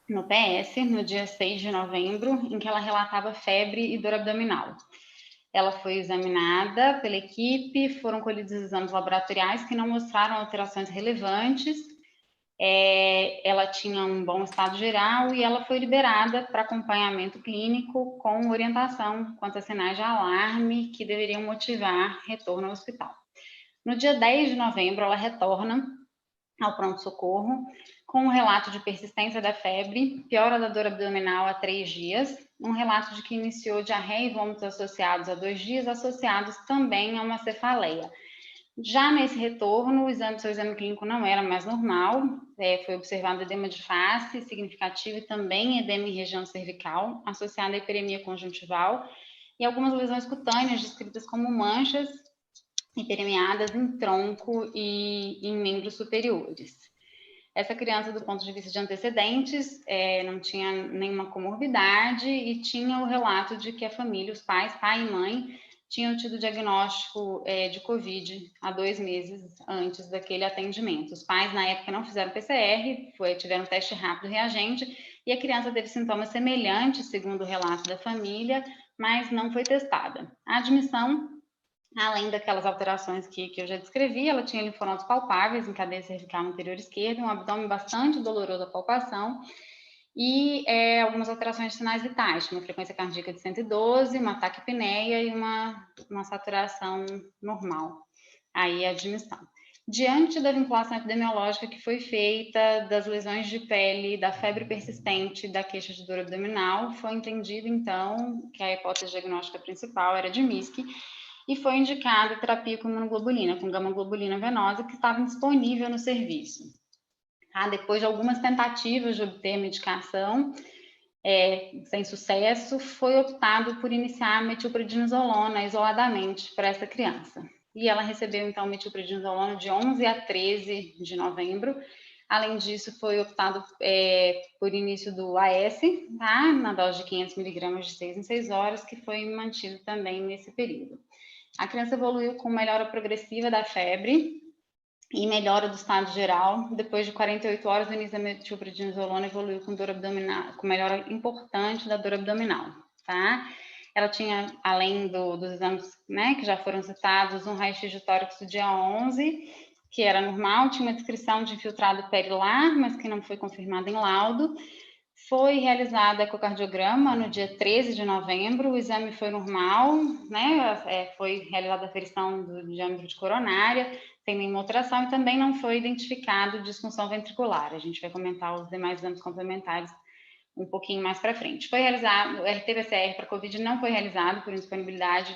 no PS, no dia 6 de novembro, em que ela relatava febre e dor abdominal. Ela foi examinada pela equipe, foram colhidos exames laboratoriais que não mostraram alterações relevantes. Ela tinha um bom estado geral e ela foi liberada para acompanhamento clínico com orientação quanto a sinais de alarme que deveriam motivar retorno ao hospital. No dia 10 de novembro, ela retorna ao pronto-socorro com um relato de persistência da febre, piora da dor abdominal há 3 dias, um relato de que iniciou diarreia e vômitos associados a 2 dias, associados também a uma cefaleia. Já nesse retorno, seu exame clínico não era mais normal, foi observado edema de face significativo e também edema em região cervical, associado à hiperemia conjuntival, e algumas lesões cutâneas descritas como manchas hiperemiadas em tronco e em membros superiores. Essa criança, do ponto de vista de antecedentes, não tinha nenhuma comorbidade e tinha o relato de que a família, os pais, pai e mãe, tinham tido diagnóstico de Covid há 2 meses antes daquele atendimento. Os pais, na época, não fizeram PCR, tiveram teste rápido reagente, e a criança teve sintomas semelhantes, segundo o relato da família, mas não foi testada. A admissão, além daquelas alterações que eu já descrevi, ela tinha linfonodos palpáveis em cadeia cervical anterior esquerda, um abdômen bastante doloroso à palpação e algumas alterações de sinais vitais, uma frequência cardíaca de 112, uma taquipneia e uma saturação normal. Aí a admissão. Diante da vinculação epidemiológica que foi feita, das lesões de pele, da febre persistente, da queixa de dor abdominal, foi entendido, então, que a hipótese diagnóstica principal era de MISC, e foi indicada terapia com imunoglobulina, com gama-globulina venosa, que estava disponível no serviço. Depois de algumas tentativas de obter medicação, sem sucesso, foi optado por iniciar a metilprednisolona isoladamente para essa criança. E ela recebeu, então, metilprednisolona de 11 a 13 de novembro. Além disso, foi optado por início do AS, tá? Na dose de 500 mg de 6 em 6 horas, que foi mantido também nesse período. A criança evoluiu com melhora progressiva da febre e melhora do estado geral. Depois de 48 horas do início da metilprednisolona, evoluiu com dor abdominal, com melhora importante da dor abdominal, tá? Ela tinha, além dos exames, né, que já foram citados, um raio-x de tórax do dia 11, que era normal, tinha uma descrição de infiltrado perilar, mas que não foi confirmada em laudo. Foi realizado ecocardiograma no dia 13 de novembro, o exame foi normal, né? Foi realizada a aferição do diâmetro de coronária, sem nenhuma alteração, e também não foi identificado disfunção ventricular. A gente vai comentar os demais exames complementares um pouquinho mais para frente. Foi realizado, o RT-PCR para COVID não foi realizado por indisponibilidade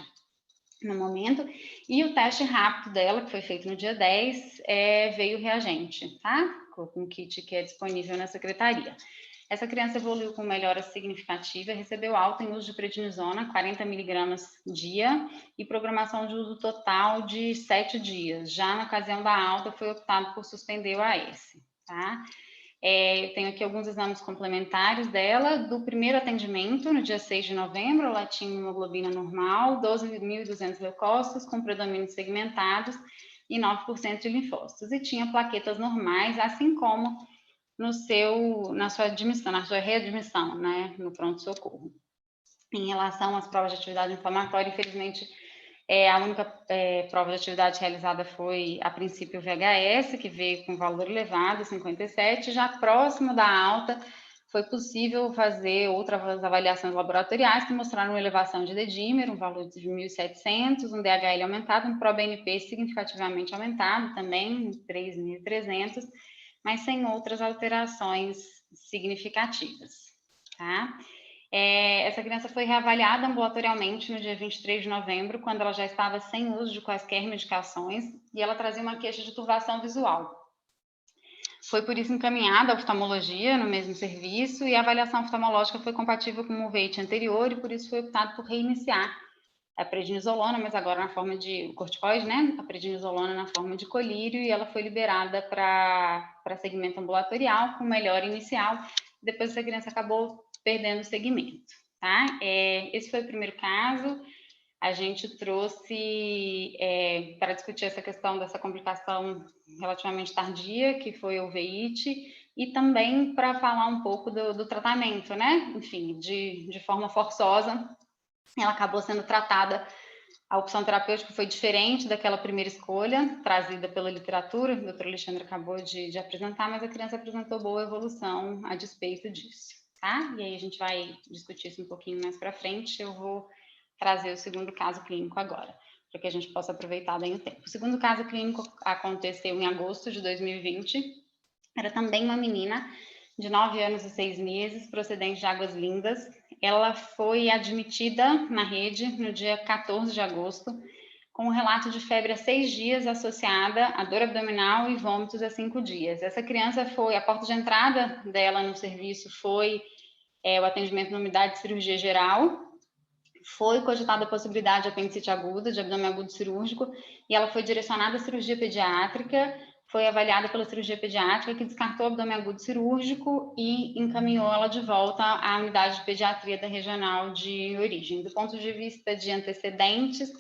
no momento, e o teste rápido dela, que foi feito no dia 10, veio reagente, tá? Com o kit que é disponível na secretaria. Essa criança evoluiu com melhora significativa, recebeu alta em uso de prednisona, 40 mg dia, e programação de uso total de 7 dias. Já na ocasião da alta, foi optado por suspender o AS, tá? Eu tenho aqui alguns exames complementares dela. Do primeiro atendimento, no dia 6 de novembro, ela tinha hemoglobina normal, 12.200 leucócitos, com predomínio segmentados e 9% de linfócitos. E tinha plaquetas normais, assim como na sua admissão, na sua readmissão, né, no pronto-socorro. Em relação às provas de atividade inflamatória, infelizmente, a única prova de atividade realizada foi, a princípio, o VHS, que veio com valor elevado, 57. Já próximo da alta, foi possível fazer outras avaliações laboratoriais que mostraram uma elevação de dedímero, um valor de 1.700, um DHL aumentado, um ProBNP significativamente aumentado também, 3.300, mas sem outras alterações significativas, tá? Essa criança foi reavaliada ambulatorialmente no dia 23 de novembro, quando ela já estava sem uso de quaisquer medicações, e ela trazia uma queixa de turvação visual. Foi por isso encaminhada à oftalmologia no mesmo serviço, e a avaliação oftalmológica foi compatível com o moveit anterior, e por isso foi optado por reiniciar a prednisolona, mas agora na forma de corticoide, né? A prednisolona na forma de colírio, e ela foi liberada para segmento ambulatorial com melhora inicial. Depois essa criança acabou perdendo o segmento, tá? Esse foi o primeiro caso. A gente trouxe para discutir essa questão dessa complicação relativamente tardia, que foi o uveit, e também para falar um pouco do tratamento, né? Enfim, de forma forçosa, ela acabou sendo tratada A opção terapêutica foi diferente daquela primeira escolha, trazida pela literatura, o doutor Alexandre acabou de apresentar, mas a criança apresentou boa evolução a despeito disso, tá? E aí a gente vai discutir isso um pouquinho mais para frente, eu vou trazer o segundo caso clínico agora, para que a gente possa aproveitar bem o tempo. O segundo caso clínico aconteceu em agosto de 2020, era também uma menina de 9 anos e 6 meses, procedente de Águas Lindas. Ela foi admitida na rede no dia 14 de agosto, com um relato de febre há 6 dias, associada a dor abdominal e vômitos há 5 dias. Essa criança foi, a porta de entrada dela no serviço foi o atendimento na unidade de cirurgia geral, foi cogitada a possibilidade de apendicite aguda, de abdômen agudo cirúrgico, e ela foi direcionada à cirurgia pediátrica, foi avaliada pela cirurgia pediátrica, que descartou o abdômen agudo cirúrgico e encaminhou ela de volta à unidade de pediatria da regional de origem. Do ponto de vista de antecedentes,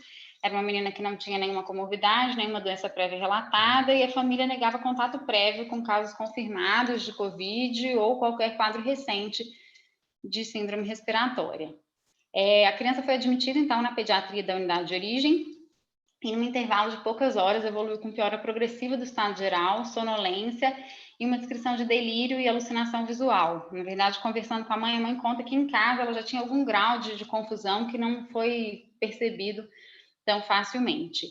era uma menina que não tinha nenhuma comorbidade, nenhuma doença prévia relatada, e a família negava contato prévio com casos confirmados de Covid ou qualquer quadro recente de síndrome respiratória. A criança foi admitida, então, na pediatria da unidade de origem, e num intervalo de poucas horas evoluiu com piora progressiva do estado geral, sonolência e uma descrição de delírio e alucinação visual. Na verdade, conversando com a mãe conta que em casa ela já tinha algum grau de confusão que não foi percebido tão facilmente.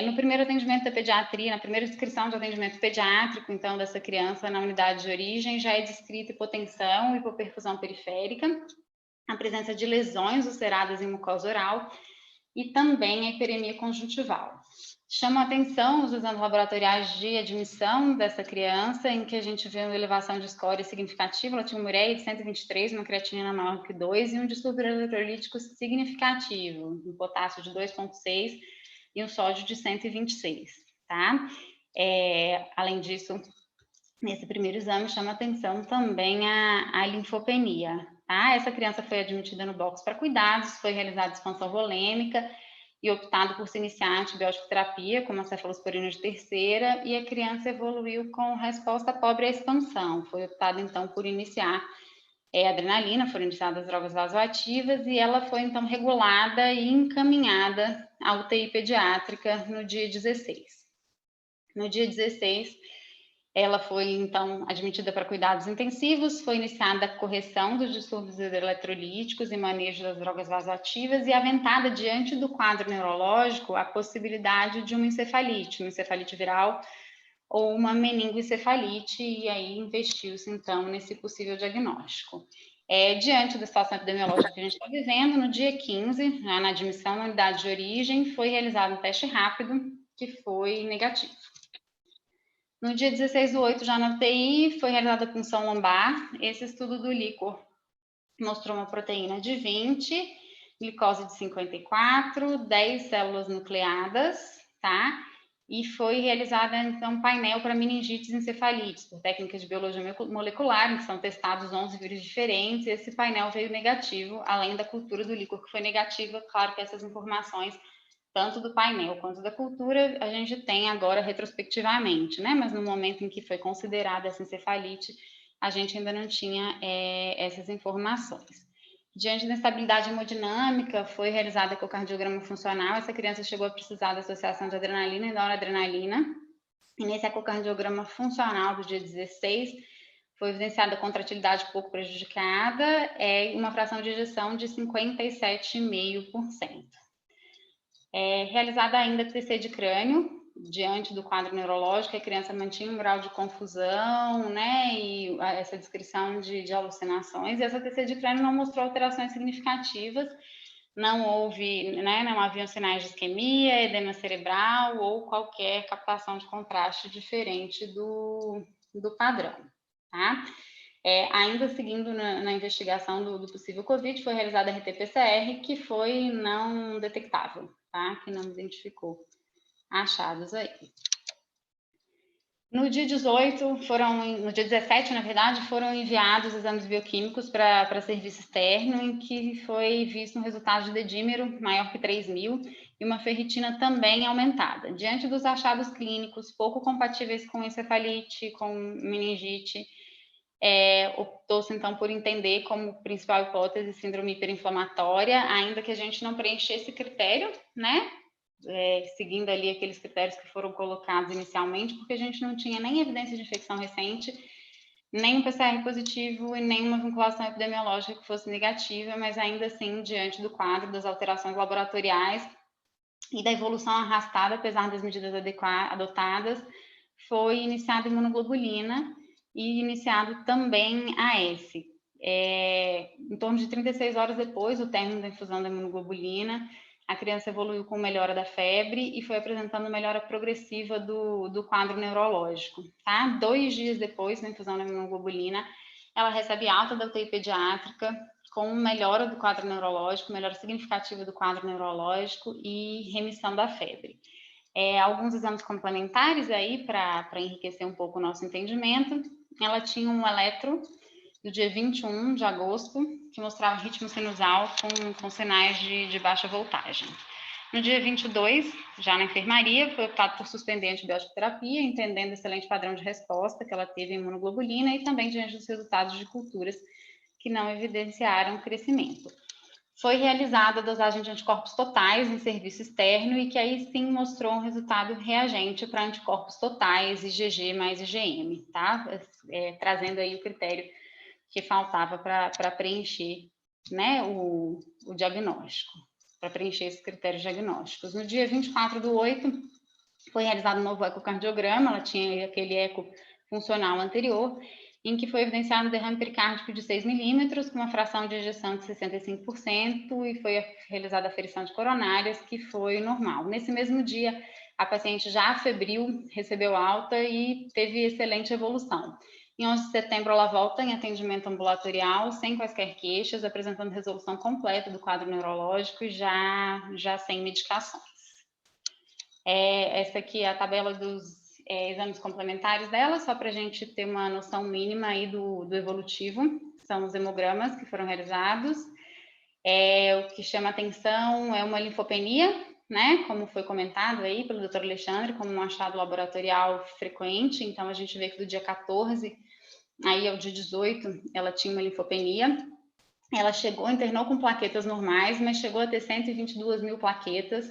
No primeiro atendimento da pediatria, na primeira descrição de atendimento pediátrico, então, dessa criança na unidade de origem, já é descrita hipotensão e hipoperfusão periférica, a presença de lesões ulceradas em mucosa oral e também a hiperemia conjuntival. Chama a atenção os exames laboratoriais de admissão dessa criança, em que a gente vê uma elevação de score significativa, ela tinha uma ureia de 123, uma creatinina maior que 2 e um distúrbio eletrolítico significativo, um potássio de 2,6 e um sódio de 126, tá? Além disso, nesse primeiro exame chama atenção também a linfopenia, tá? Essa criança foi admitida no box para cuidados, foi realizada expansão volêmica e optado por se iniciar a antibiótico terapia, como a cefalosporina de terceira, e a criança evoluiu com resposta pobre à expansão. Foi optado, então, por iniciar adrenalina, foram iniciadas drogas vasoativas, e ela foi, então, regulada e encaminhada à UTI pediátrica no dia 16. No dia 16, ela foi, então, admitida para cuidados intensivos, foi iniciada a correção dos distúrbios eletrolíticos e manejo das drogas vasoativas e aventada, diante do quadro neurológico, a possibilidade de uma encefalite viral ou uma meningoencefalite, e aí investiu-se, então, nesse possível diagnóstico. Diante da situação epidemiológica que a gente está vivendo, no dia 15, na admissão na unidade de origem, foi realizado um teste rápido, que foi negativo. No dia 16/8, já na UTI, foi realizada a punção lombar. Esse estudo do líquor mostrou uma proteína de 20, glicose de 54, 10 células nucleadas, tá? E foi realizada, então, um painel para meningites e encefalites, por técnicas de biologia molecular, em que são testados 11 vírus diferentes, e esse painel veio negativo, além da cultura do líquor, que foi negativa. Claro que essas informações, tanto do painel quanto da cultura, a gente tem agora retrospectivamente, né? Mas no momento em que foi considerada essa encefalite, a gente ainda não tinha essas informações. Diante da instabilidade hemodinâmica, foi realizada ecocardiograma funcional. Essa criança chegou a precisar da associação de adrenalina e noradrenalina. E nesse ecocardiograma funcional do dia 16, foi evidenciada a contratilidade pouco prejudicada e uma fração de ejeção de 57,5%. Realizada ainda TC de crânio, diante do quadro neurológico, a criança mantinha um grau de confusão, né, e essa descrição de alucinações, e essa TC de crânio não mostrou alterações significativas, não houve, né, não haviam sinais de isquemia, edema cerebral ou qualquer captação de contraste diferente do padrão, tá? Ainda seguindo na investigação do possível Covid, foi realizada a RT-PCR, que foi não detectável, tá? Que não identificou achados aí. No dia 17, na verdade, foram enviados exames bioquímicos para serviço externo, em que foi visto um resultado de dedímero maior que 3.000 e uma ferritina também aumentada. Diante dos achados clínicos pouco compatíveis com encefalite, com meningite, optou-se, então, por entender como principal hipótese síndrome hiperinflamatória, ainda que a gente não preenchesse critério, né? Seguindo ali aqueles critérios que foram colocados inicialmente, porque a gente não tinha nem evidência de infecção recente, nem um PCR positivo e nenhuma vinculação epidemiológica que fosse negativa, mas ainda assim, diante do quadro das alterações laboratoriais e da evolução arrastada, apesar das medidas adotadas, foi iniciada imunoglobulina e iniciado também AS. Em torno de 36 horas depois do término da infusão da imunoglobulina, a criança evoluiu com melhora da febre e foi apresentando melhora progressiva do quadro neurológico. Tá? 2 dias depois da infusão da imunoglobulina, ela recebe alta da UTI pediátrica, com melhora do quadro neurológico, melhora significativa do quadro neurológico e remissão da febre. Alguns exames complementares aí para enriquecer um pouco o nosso entendimento. Ela tinha um eletro do dia 21 de agosto, que mostrava ritmo sinusal com sinais de baixa voltagem. No dia 22, já na enfermaria, foi optado por suspender a antibiótico terapia, entendendo o excelente padrão de resposta que ela teve em imunoglobulina e também diante dos resultados de culturas que não evidenciaram crescimento. Foi realizada a dosagem de anticorpos totais em serviço externo e que aí sim mostrou um resultado reagente para anticorpos totais, IgG mais IgM, tá? Trazendo aí o critério que faltava para preencher, né, o diagnóstico, para preencher esses critérios diagnósticos. No dia 24/8, foi realizado um novo ecocardiograma, ela tinha aquele eco funcional anterior, em que foi evidenciado um derrame pericárdico de 6 milímetros, com uma fração de ejeção de 65%, e foi realizada a aferição de coronárias, que foi normal. Nesse mesmo dia, a paciente já febril, recebeu alta e teve excelente evolução. Em 11 de setembro, ela volta em atendimento ambulatorial, sem quaisquer queixas, apresentando resolução completa do quadro neurológico e já sem medicações. Essa aqui é a tabela dos exames complementares dela, só para a gente ter uma noção mínima aí do evolutivo. São os hemogramas que foram realizados. O que chama atenção é uma linfopenia, né, como foi comentado aí pelo Dr. Alexandre, como um achado laboratorial frequente. Então, a gente vê que do dia 14 aí ao dia 18, ela tinha uma linfopenia. Ela internou com plaquetas normais, mas chegou a ter 122 mil plaquetas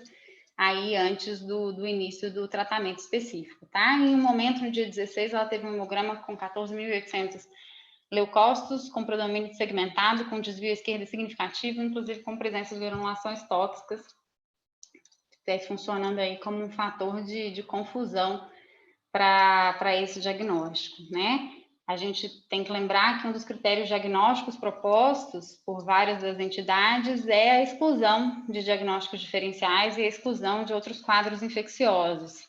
aí antes do início do tratamento específico, tá? Em um momento, no dia 16, ela teve um hemograma com 14.800 leucócitos, com predomínio segmentado, com desvio à esquerda significativo, inclusive com presença de granulações tóxicas, funcionando aí como um fator de confusão para esse diagnóstico, né? A gente tem que lembrar que um dos critérios diagnósticos propostos por várias das entidades é a exclusão de diagnósticos diferenciais e a exclusão de outros quadros infecciosos,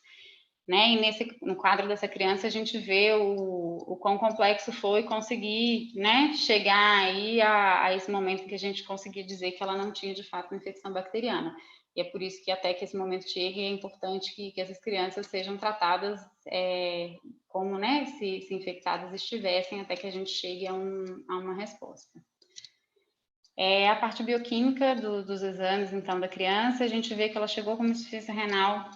né? E no quadro dessa criança a gente vê o quão complexo foi conseguir, né, chegar aí a esse momento que a gente conseguia dizer que ela não tinha de fato uma infecção bacteriana. E é por isso que até que esse momento chegue é importante que essas crianças sejam tratadas como, né, se infectadas estivessem, até que a gente chegue a uma resposta. A parte bioquímica dos exames, então, da criança, a gente vê que ela chegou com uma insuficiência renal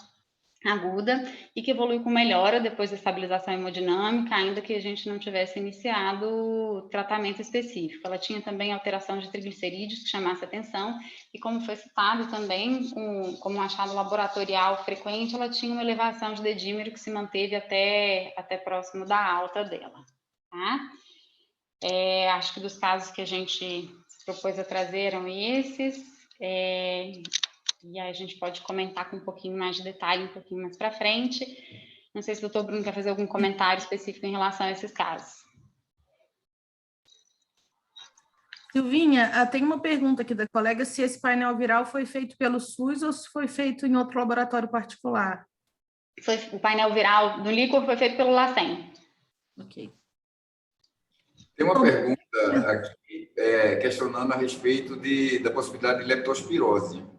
aguda e que evoluiu com melhora depois da estabilização hemodinâmica, ainda que a gente não tivesse iniciado tratamento específico. Ela tinha também alteração de triglicerídeos que chamasse atenção e, como foi citado também, como um achado laboratorial frequente, ela tinha uma elevação de dedímero que se manteve até próximo da alta dela, tá? Acho que dos casos que a gente se propôs a trazer eram esses. E aí a gente pode comentar com um pouquinho mais de detalhe, um pouquinho mais para frente. Não sei se o doutor Bruno quer fazer algum comentário específico em relação a esses casos. Silvinha, tem uma pergunta aqui da colega, se esse painel viral foi feito pelo SUS ou se foi feito em outro laboratório particular? O painel viral do líquor foi feito pelo LACEN. Ok. Tem uma pergunta aqui questionando a respeito da possibilidade de leptospirose.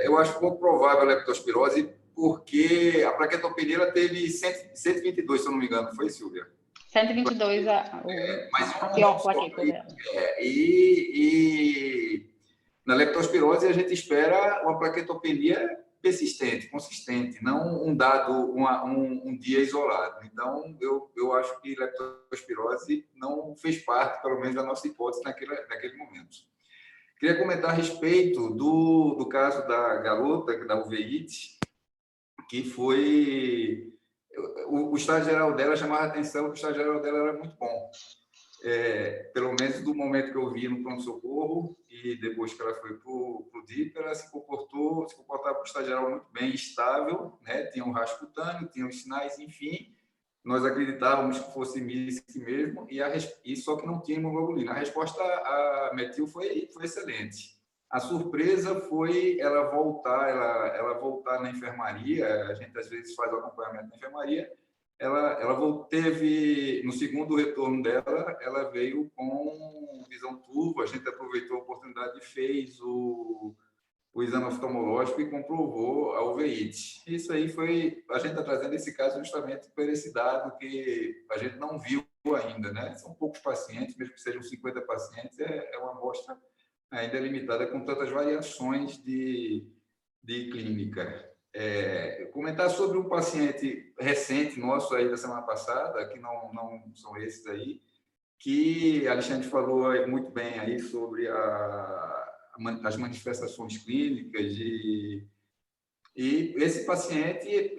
Eu acho pouco provável a leptospirose porque a plaquetopenia ela teve 122, se eu não me engano, foi, Silvia? 122 a pior plaqueta dela. E na leptospirose a gente espera uma plaquetopenia persistente, consistente, não um dado, um dia isolado. Então, eu acho que leptospirose não fez parte, pelo menos, da nossa hipótese naquele momento. Queria comentar a respeito do caso da garota, da uveíte, que foi... O estágio geral dela chamava a atenção, que o estágio geral dela era muito bom. Pelo menos do momento que eu vi no pronto-socorro e depois que ela foi para o DIP, ela se comportava para o estágio geral muito bem, estável, né? Tinha um rastro cutâneo, tinha os sinais, enfim. Nós acreditávamos que fosse MIS-C mesmo, e só que não tinha hemoglobina. A resposta a metil foi excelente. A surpresa foi ela voltar na enfermaria. A gente, às vezes, faz o acompanhamento na enfermaria. Ela teve, no segundo retorno dela, ela veio com visão turva. A gente aproveitou a oportunidade e fez o exame oftalmológico e comprovou a uveíte. Isso aí foi... A gente está trazendo esse caso justamente por esse dado que a gente não viu ainda, né? São poucos pacientes, mesmo que sejam 50 pacientes, é uma amostra ainda limitada, com tantas variações de clínica. Comentar sobre um paciente recente nosso aí da semana passada, que não são esses aí, que Alexandre falou muito bem aí sobre as manifestações clínicas e esse paciente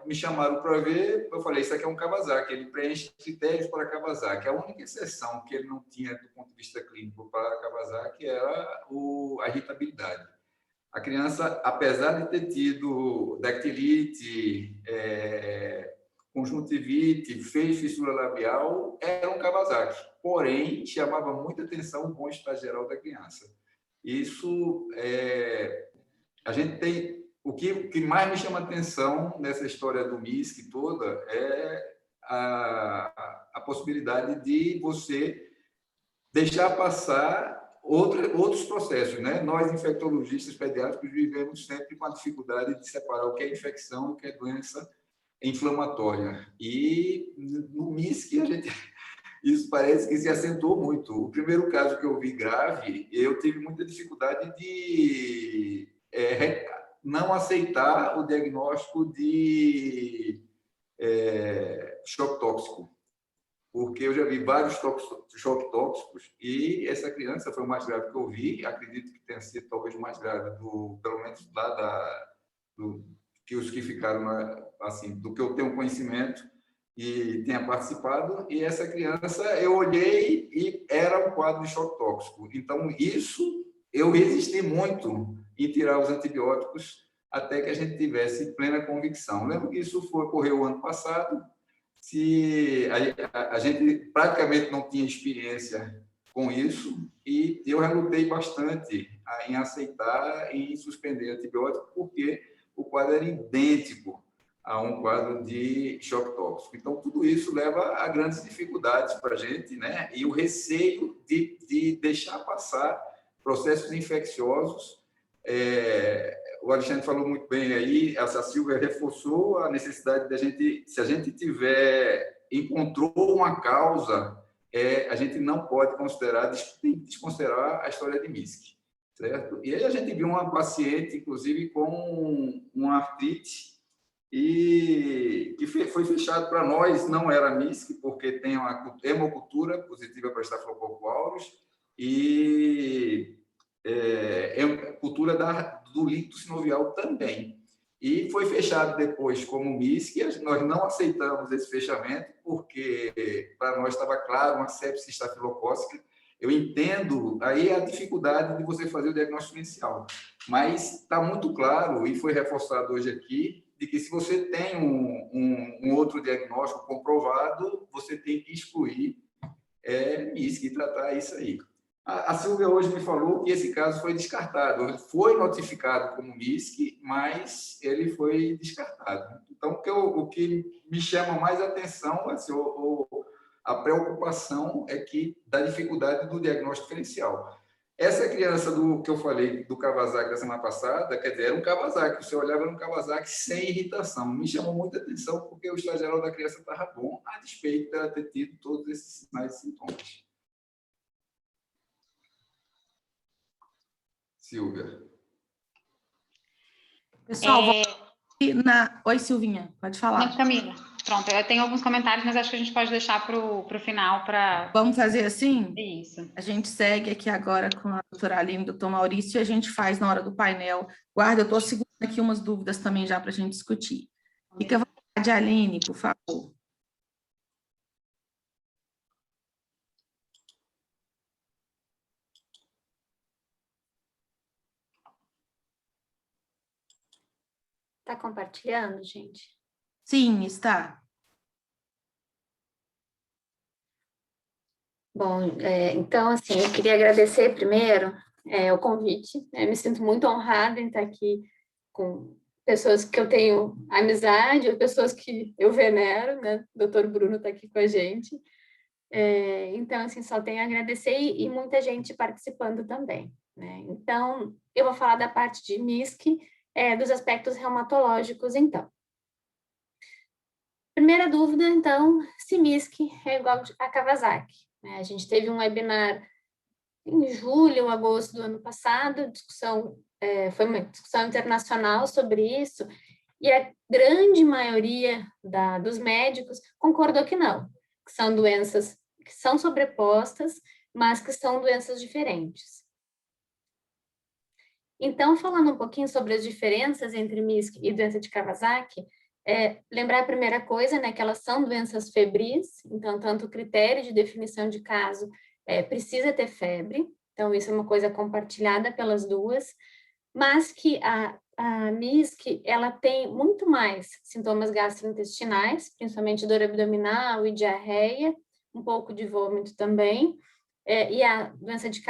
me chamaram para ver, eu falei, isso aqui é um Kawasaki, ele preenche critérios para Kawasaki. A única exceção que ele não tinha do ponto de vista clínico para Kawasaki era a irritabilidade. A criança, apesar de ter tido dactilite, conjuntivite, fez fissura labial, era um Kawasaki. Porém, chamava muita atenção o bom estado geral da criança. Isso, a gente tem... O que mais me chama atenção nessa história do MIS-C toda é a possibilidade de você deixar passar outros processos, né? Nós, infectologistas pediátricos, vivemos sempre com a dificuldade de separar o que é infecção e o que é doença inflamatória. E no MIS-C, isso parece que se acentuou muito. O primeiro caso que eu vi grave, eu tive muita dificuldade de não aceitar o diagnóstico de choque tóxico, porque eu já vi vários choques tóxicos e essa criança foi o mais grave que eu vi. Acredito que tenha sido talvez o mais grave, pelo menos lá que os que ficaram, assim, do que eu tenho conhecimento e tenha participado. E essa criança, eu olhei e era um quadro de choque tóxico. Então, isso eu resisti muito em tirar os antibióticos até que a gente tivesse plena convicção. Lembro que isso ocorreu ano passado. A gente praticamente não tinha experiência com isso e eu relutei bastante em aceitar e em suspender antibiótico, porque o quadro era idêntico a um quadro de choque tóxico. Então, tudo isso leva a grandes dificuldades para a gente, né? E o receio de deixar passar processos infecciosos. O Alexandre falou muito bem aí, a Silvia reforçou a necessidade da gente, se a gente encontrou uma causa, a gente não pode desconsiderar a história de MIS-C, certo? E aí a gente viu uma paciente, inclusive, com uma artrite, e que foi fechado para nós, não era MIS-C, porque tem uma hemocultura positiva para Staphylococcus aureus e cultura do líquido sinovial também. E foi fechado depois como MIS-C. Nós não aceitamos esse fechamento, porque para nós estava claro uma sepse estafilocócica. Eu entendo aí a dificuldade de você fazer o diagnóstico inicial, mas está muito claro, e foi reforçado hoje aqui, de que se você tem um outro diagnóstico comprovado, você tem que excluir MIS-C e tratar isso aí. A Silvia hoje me falou que esse caso foi descartado. Foi notificado como MIS-C, mas ele foi descartado. Então, o que me chama mais atenção, assim, a preocupação é da dificuldade do diagnóstico diferencial. Essa criança que eu falei, do Kawasaki da semana passada, quer dizer, era um Kawasaki. Você olhava, era um Kawasaki sem irritação. Me chamou muita atenção porque o estado geral da criança estava bom, a despeito de ela ter tido todos esses sinais e sintomas. Silvia. Pessoal, Oi, Silvinha, pode falar. Não, Camila. Pronto, eu tenho alguns comentários, mas acho que a gente pode deixar para o final para... Vamos fazer assim? Isso. A gente segue aqui agora com a doutora Aline e o doutor Maurício e a gente faz na hora do painel. Guarda, eu estou segurando aqui umas dúvidas também já para a gente discutir. Fica à vontade, Aline, por favor. Está compartilhando, gente? Sim, está. Bom, então, assim, eu queria agradecer primeiro o convite. Me sinto muito honrada em estar aqui com pessoas que eu tenho amizade, ou pessoas que eu venero, né? O doutor Bruno está aqui com a gente. Então, assim, só tenho a agradecer e muita gente participando também, né? Então, eu vou falar da parte de MISC, dos aspectos reumatológicos, então. Primeira dúvida, então, se MISC é igual a Kawasaki, né? A gente teve um webinar em julho ou agosto do ano passado, foi uma discussão internacional sobre isso, e a grande maioria dos médicos concordou que não, que são doenças que são sobrepostas, mas que são doenças diferentes. Então, falando um pouquinho sobre as diferenças entre MISC e doença de Kawasaki, lembrar a primeira coisa, né, que elas são doenças febris, então, tanto o critério de definição de caso precisa ter febre, então, isso é uma coisa compartilhada pelas duas, mas que a MISC, ela tem muito mais sintomas gastrointestinais, principalmente dor abdominal e diarreia, um pouco de vômito também, e a doença de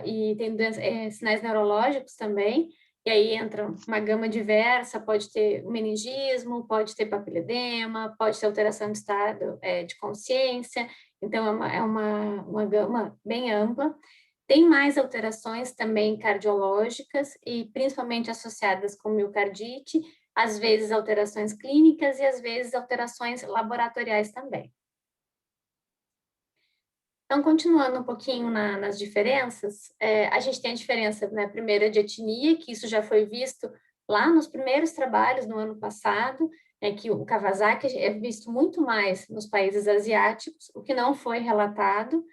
e tem sinais neurológicos também, e aí entra uma gama diversa, pode ter meningismo, pode ter papiledema, pode ter alteração de estado de consciência, então é uma gama bem ampla. Tem mais alterações também cardiológicas e principalmente associadas com miocardite, às vezes alterações clínicas e às vezes alterações laboratoriais também. Então, continuando um pouquinho nas diferenças, a gente tem a diferença, né, primeira de etnia, que isso já foi visto lá nos primeiros trabalhos no ano passado, que o Kawasaki é visto muito mais nos países asiáticos, o que não foi relatado,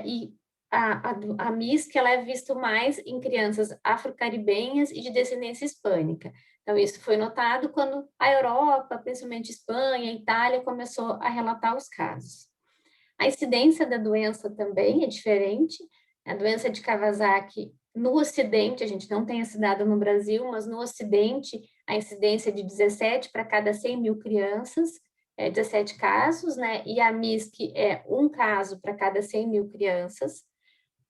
e a MISC ela é visto mais em crianças afro-caribenhas e de descendência hispânica. Então, isso foi notado quando a Europa, principalmente Espanha, Itália, começou a relatar os casos. A incidência da doença também é diferente. A doença de Kawasaki, no Ocidente, a gente não tem esse dado no Brasil, mas no Ocidente, a incidência é de 17 para cada 100 mil crianças, 17 casos, né? E a MISC é 1 caso para cada 100 mil crianças.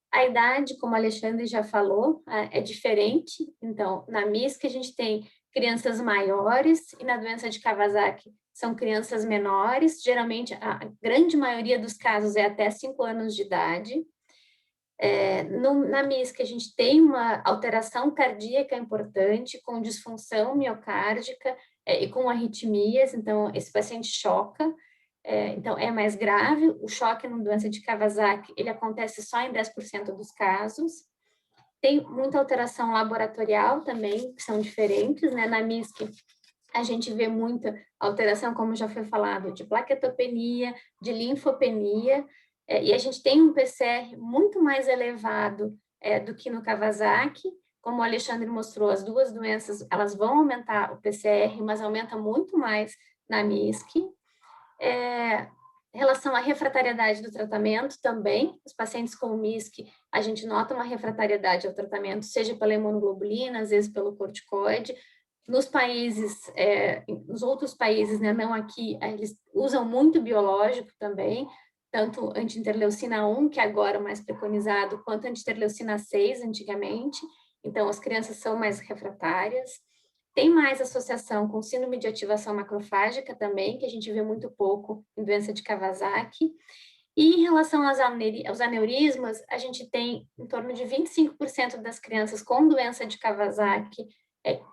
A idade, como a Alexandre já falou, é diferente. Então, na MISC, a gente tem crianças maiores e na doença de Kawasaki são crianças menores, geralmente a grande maioria dos casos é até 5 anos de idade. Na MISC a gente tem uma alteração cardíaca importante, com disfunção miocárdica e com arritmias, então esse paciente choca, então é mais grave. O choque na doença de Kawasaki, ele acontece só em 10% dos casos. Tem muita alteração laboratorial também, que são diferentes, né? Na MISC a gente vê muita alteração, como já foi falado, de plaquetopenia, de linfopenia, e a gente tem um PCR muito mais elevado do que no Kawasaki. Como o Alexandre mostrou, as duas doenças, elas vão aumentar o PCR, mas aumenta muito mais na MISC. Em relação à refratariedade do tratamento também, os pacientes com MISC, a gente nota uma refratariedade ao tratamento, seja pela imunoglobulina, às vezes pelo corticoide. Nos países, nos outros países, né, não aqui, eles usam muito biológico também, tanto anti-interleucina 1, que agora é mais preconizado, quanto anti-interleucina 6, antigamente. Então, as crianças são mais refratárias. Tem mais associação com síndrome de ativação macrofágica também, que a gente vê muito pouco em doença de Kawasaki. E em relação aos aneurismas, a gente tem em torno de 25% das crianças com doença de Kawasaki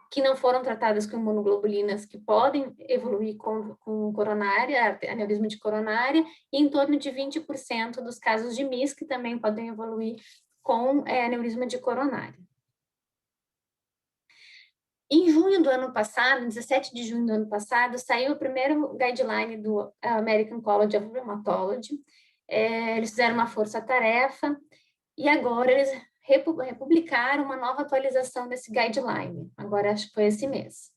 que não foram tratadas com imunoglobulinas, que podem evoluir com coronária, aneurisma de coronária, e em torno de 20% dos casos de MISC que também podem evoluir com aneurisma de coronária. Em junho do ano passado, 17 de junho do ano passado, saiu o primeiro guideline do American College of Rheumatology. Eles fizeram uma força-tarefa e agora eles republicaram uma nova atualização desse guideline. Agora, acho que foi esse mês.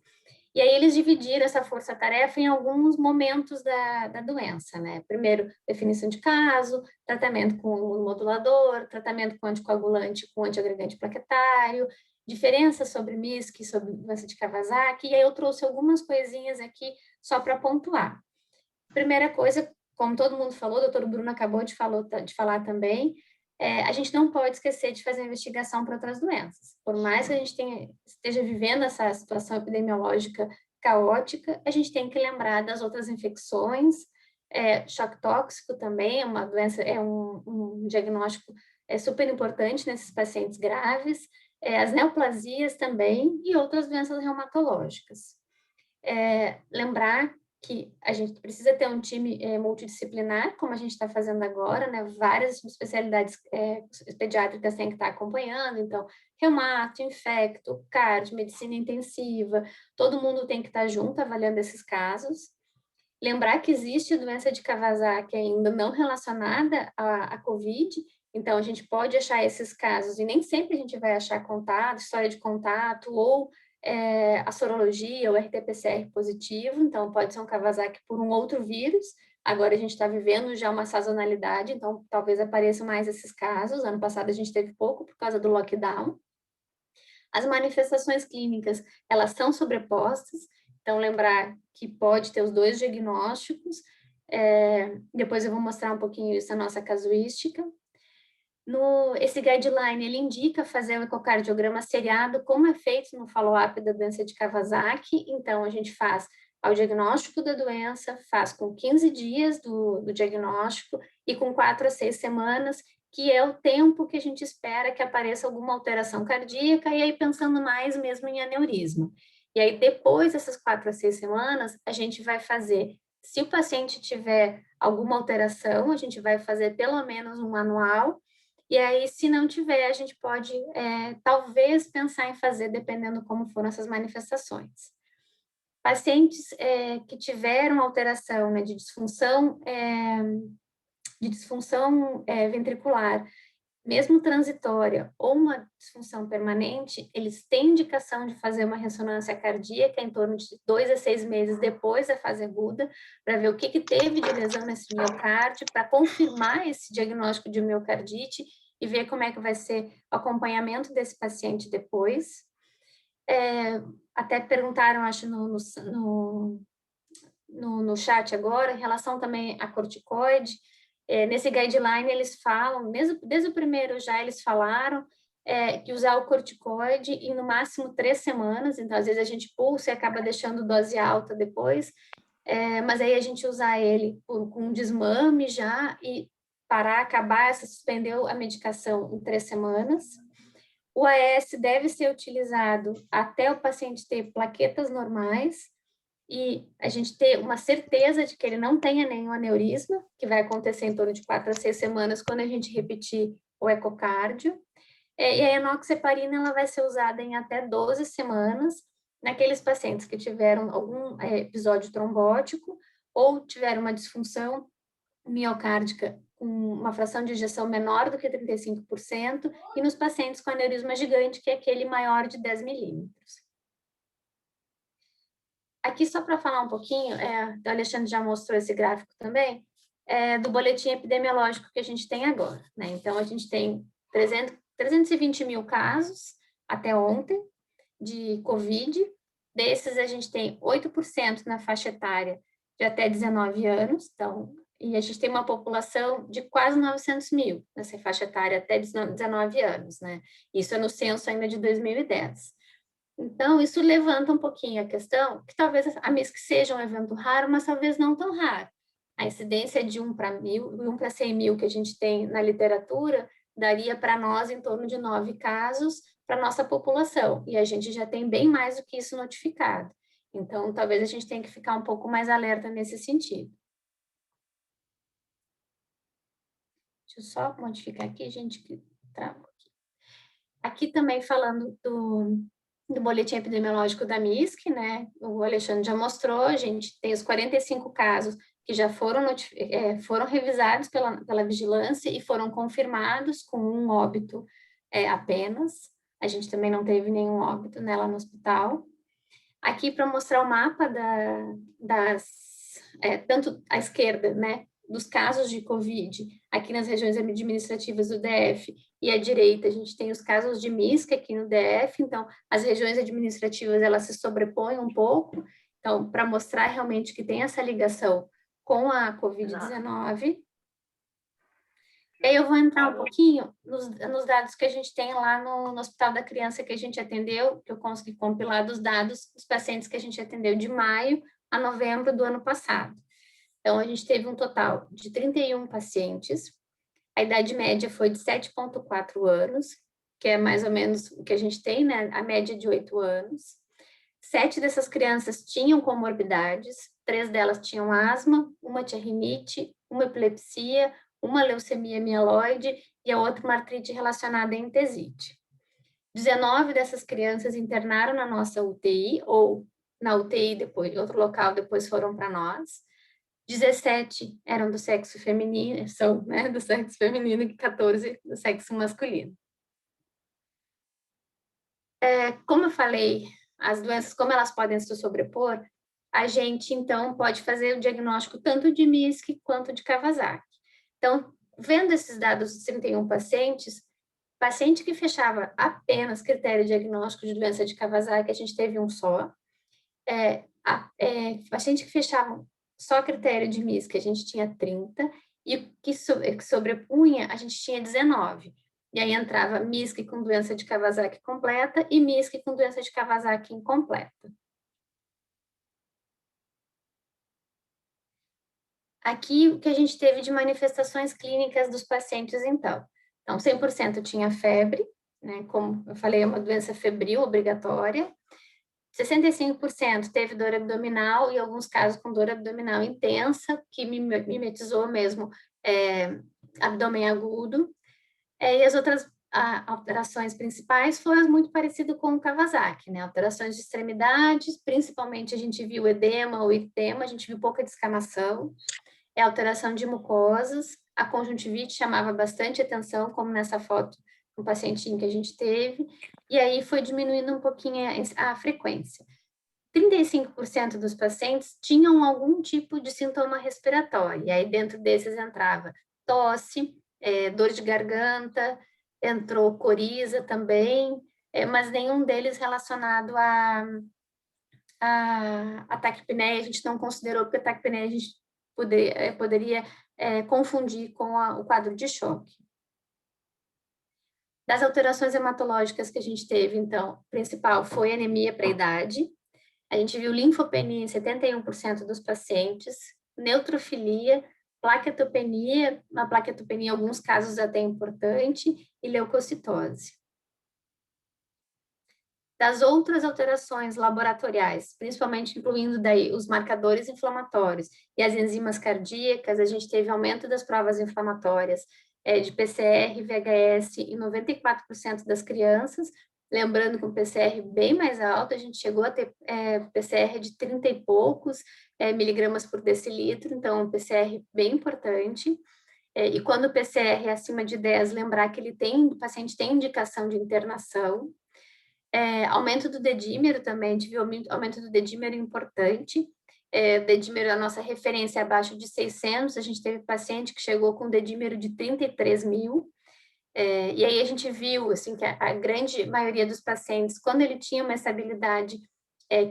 E aí eles dividiram essa força-tarefa em alguns momentos da doença, né? Primeiro, definição de caso, tratamento com modulador, tratamento com anticoagulante com antiagregante plaquetário, diferença sobre MISC, sobre doença de Kawasaki, e aí eu trouxe algumas coisinhas aqui só para pontuar. Primeira coisa, como todo mundo falou, o doutor Bruno acabou de falar também, a gente não pode esquecer de fazer investigação para outras doenças. Por mais que a gente esteja vivendo essa situação epidemiológica caótica, a gente tem que lembrar das outras infecções, choque tóxico também é uma doença, é um diagnóstico super importante nesses pacientes graves, as neoplasias também e outras doenças reumatológicas. Lembrar que a gente precisa ter um time multidisciplinar, como a gente está fazendo agora, né? Várias especialidades pediátricas têm que estar acompanhando, então, reumato, infecto, cardio, medicina intensiva, todo mundo tem que estar junto avaliando esses casos. Lembrar que existe doença de Kawasaki ainda não relacionada à COVID, então a gente pode achar esses casos, e nem sempre a gente vai achar contato, história de contato, ou a sorologia, o RT-PCR positivo, então pode ser um Kawasaki por um outro vírus. Agora a gente está vivendo já uma sazonalidade, então talvez apareçam mais esses casos. Ano passado a gente teve pouco por causa do lockdown. As manifestações clínicas, elas são sobrepostas, então lembrar que pode ter os dois diagnósticos. Depois eu vou mostrar um pouquinho isso na nossa casuística. Esse guideline, ele indica fazer o ecocardiograma seriado, como é feito no follow-up da doença de Kawasaki. Então, a gente faz ao diagnóstico da doença, faz com 15 dias do diagnóstico e com 4 a 6 semanas, que é o tempo que a gente espera que apareça alguma alteração cardíaca, e aí pensando mais mesmo em aneurisma. E aí, depois dessas 4 a 6 semanas, a gente vai fazer, se o paciente tiver alguma alteração, a gente vai fazer pelo menos um manual. E aí, se não tiver, a gente pode, talvez, pensar em fazer, dependendo como foram essas manifestações. Pacientes que tiveram alteração, né, de disfunção ventricular, mesmo transitória ou uma disfunção permanente, eles têm indicação de fazer uma ressonância cardíaca em torno de 2 a 6 meses depois da fase aguda, para ver o que teve de lesão nesse miocárdio, para confirmar esse diagnóstico de miocardite e ver como é que vai ser o acompanhamento desse paciente depois. Até perguntaram, acho, no chat agora, em relação também a corticoide. Nesse guideline eles falam, mesmo desde o primeiro já eles falaram que usar o corticoide em no máximo 3 semanas, então às vezes a gente pulsa e acaba deixando dose alta depois, mas aí a gente usar ele com um desmame já e parar, acabar, suspendeu a medicação em 3 semanas. O AS deve ser utilizado até o paciente ter plaquetas normais, e a gente ter uma certeza de que ele não tenha nenhum aneurisma, que vai acontecer em torno de 4 a 6 semanas quando a gente repetir o ecocardio. E a enoxaparina, ela vai ser usada em até 12 semanas naqueles pacientes que tiveram algum episódio trombótico ou tiveram uma disfunção miocárdica com uma fração de ejeção menor do que 35%, e nos pacientes com aneurisma gigante, que é aquele maior de 10 milímetros. Aqui, só para falar um pouquinho, o Alexandre já mostrou esse gráfico também, do boletim epidemiológico que a gente tem agora, né? Então, a gente tem 320 mil casos até ontem de Covid. Desses, a gente tem 8% na faixa etária de até 19 anos, então, e a gente tem uma população de quase 900 mil nessa faixa etária até 19 anos, né? Isso é no censo ainda de 2010. Então, isso levanta um pouquinho a questão que talvez a MISC seja um evento raro, mas talvez não tão raro. A incidência de 1 para 1.000, 1 para 100 mil que a gente tem na literatura, daria para nós em torno de 9 casos para a nossa população, e a gente já tem bem mais do que isso notificado. Então, talvez a gente tenha que ficar um pouco mais alerta nesse sentido. Deixa eu só modificar aqui, gente, que travou aqui. Aqui também falando do boletim epidemiológico da MISC, né? O Alexandre já mostrou, a gente tem os 45 casos que já foram revisados pela vigilância e foram confirmados com um óbito apenas. A gente também não teve nenhum óbito nela no hospital. Aqui para mostrar o mapa tanto à esquerda, né, dos casos de Covid, aqui nas regiões administrativas do DF, e à direita a gente tem os casos de MISC aqui no DF, então as regiões administrativas elas se sobrepõem um pouco, então para mostrar realmente que tem essa ligação com a Covid-19. E aí eu vou entrar um pouquinho nos dados que a gente tem lá no Hospital da Criança que a gente atendeu, que eu consegui compilar dos dados dos pacientes que a gente atendeu de maio a novembro do ano passado. Então, a gente teve um total de 31 pacientes, a idade média foi de 7,4 anos, que é mais ou menos o que a gente tem, né? A média de 8 anos. 7 dessas crianças tinham comorbidades, 3 delas tinham asma, uma tinha rinite, uma epilepsia, uma leucemia mieloide e a outra uma artrite relacionada à entesite. 19 dessas crianças internaram na nossa UTI, ou na UTI depois, em outro local, depois foram para nós. 17 eram do sexo feminino, são, né, do sexo feminino, e 14 do sexo masculino. Como eu falei, as doenças, como elas podem se sobrepor, a gente, então, pode fazer o diagnóstico tanto de MISC quanto de Kawasaki. Então, vendo esses dados dos 31 paciente que fechava apenas critério diagnóstico de doença de Kawasaki, a gente teve um só. Paciente que fechava só critério de MISC, a gente tinha 30, e que sobrepunha, a gente tinha 19. E aí entrava MISC com doença de Kawasaki completa e MISC com doença de Kawasaki incompleta. Aqui, o que a gente teve de manifestações clínicas dos pacientes, então. Então, 100% tinha febre, né? Como eu falei, é uma doença febril obrigatória. 65% teve dor abdominal e alguns casos com dor abdominal intensa, que mimetizou mesmo abdômen agudo. E as outras alterações principais foram muito parecidas com o Kawasaki, né? Alterações de extremidades, principalmente a gente viu edema ou eritema, a gente viu pouca descamação, alteração de mucosas, a conjuntivite chamava bastante atenção, como nessa foto, um pacientinho que a gente teve, e aí foi diminuindo um pouquinho a frequência. 35% dos pacientes tinham algum tipo de sintoma respiratório, e aí dentro desses entrava tosse, dor de garganta, entrou coriza também, mas nenhum deles relacionado a taquipneia, a gente não considerou, porque a taquipneia a gente poderia confundir com o quadro de choque. Das alterações hematológicas que a gente teve, então, o principal foi anemia para a idade. A gente viu linfopenia em 71% dos pacientes, neutrofilia, plaquetopenia, na plaquetopenia em alguns casos até importante, e leucocitose. Das outras alterações laboratoriais, principalmente incluindo daí os marcadores inflamatórios e as enzimas cardíacas, a gente teve aumento das provas inflamatórias de PCR, VHS em 94% das crianças, lembrando que um PCR bem mais alto, a gente chegou a ter PCR de 30 e poucos miligramas por decilitro, então um PCR bem importante. E quando o PCR é acima de 10, lembrar que o paciente tem indicação de internação. Aumento do dedímero também, a gente viu aumento do dedímero importante. Dedímero, a nossa referência é abaixo de 600, a gente teve paciente que chegou com dedímero de 33 mil. E aí a gente viu assim, que a grande maioria dos pacientes, quando ele tinha uma estabilidade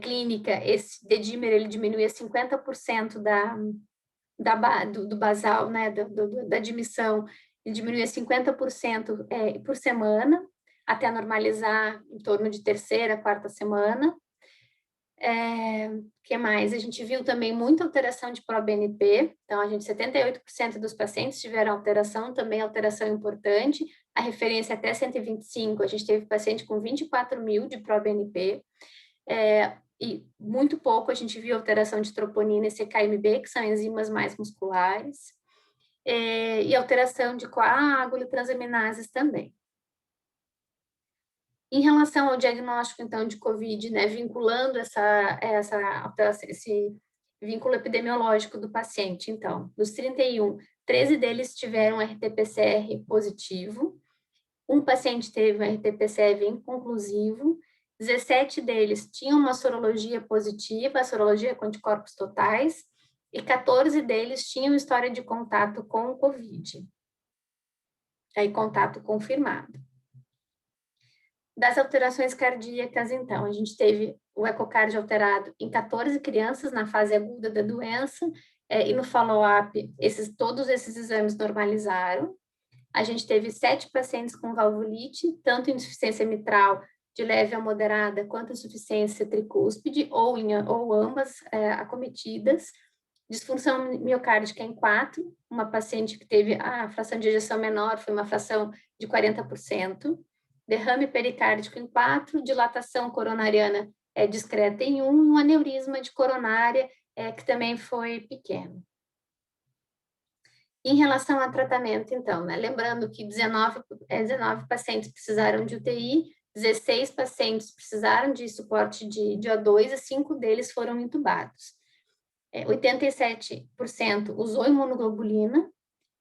clínica, esse dedímero ele diminuía 50% do basal, né, da admissão, ele diminuía 50% por semana, até normalizar em torno de terceira, quarta semana. Que mais? A gente viu também muita alteração de ProBNP, então a gente 78% dos pacientes tiveram alteração, também alteração importante, a referência até 125, a gente teve paciente com 24 mil de ProBNP, e muito pouco a gente viu alteração de troponina e CKMB, que são enzimas mais musculares, e alteração de coágulo e transaminases também. Em relação ao diagnóstico, então, de COVID, né, vinculando esse vínculo epidemiológico do paciente, então, dos 31, 13 deles tiveram RT-PCR positivo, um paciente teve um RT-PCR inconclusivo, 17 deles tinham uma sorologia positiva, a sorologia com anticorpos totais, e 14 deles tinham história de contato com o COVID. Aí, contato confirmado. Das alterações cardíacas, então, a gente teve o ecocardio alterado em 14 crianças na fase aguda da doença, e no follow-up, todos esses exames normalizaram. A gente teve 7 pacientes com valvulite, tanto insuficiência mitral de leve a moderada, quanto insuficiência tricúspide, ou ambas acometidas. Disfunção miocárdica em 4, uma paciente que teve a fração de ejeção menor, foi uma fração de 40%. Derrame pericárdico em 4, dilatação coronariana discreta em 1, um aneurisma de coronária que também foi pequeno. Em relação ao tratamento, então, né, lembrando que 19 pacientes precisaram de UTI, 16 pacientes precisaram de suporte de O2 e 5 deles foram intubados. 87% usou imunoglobulina,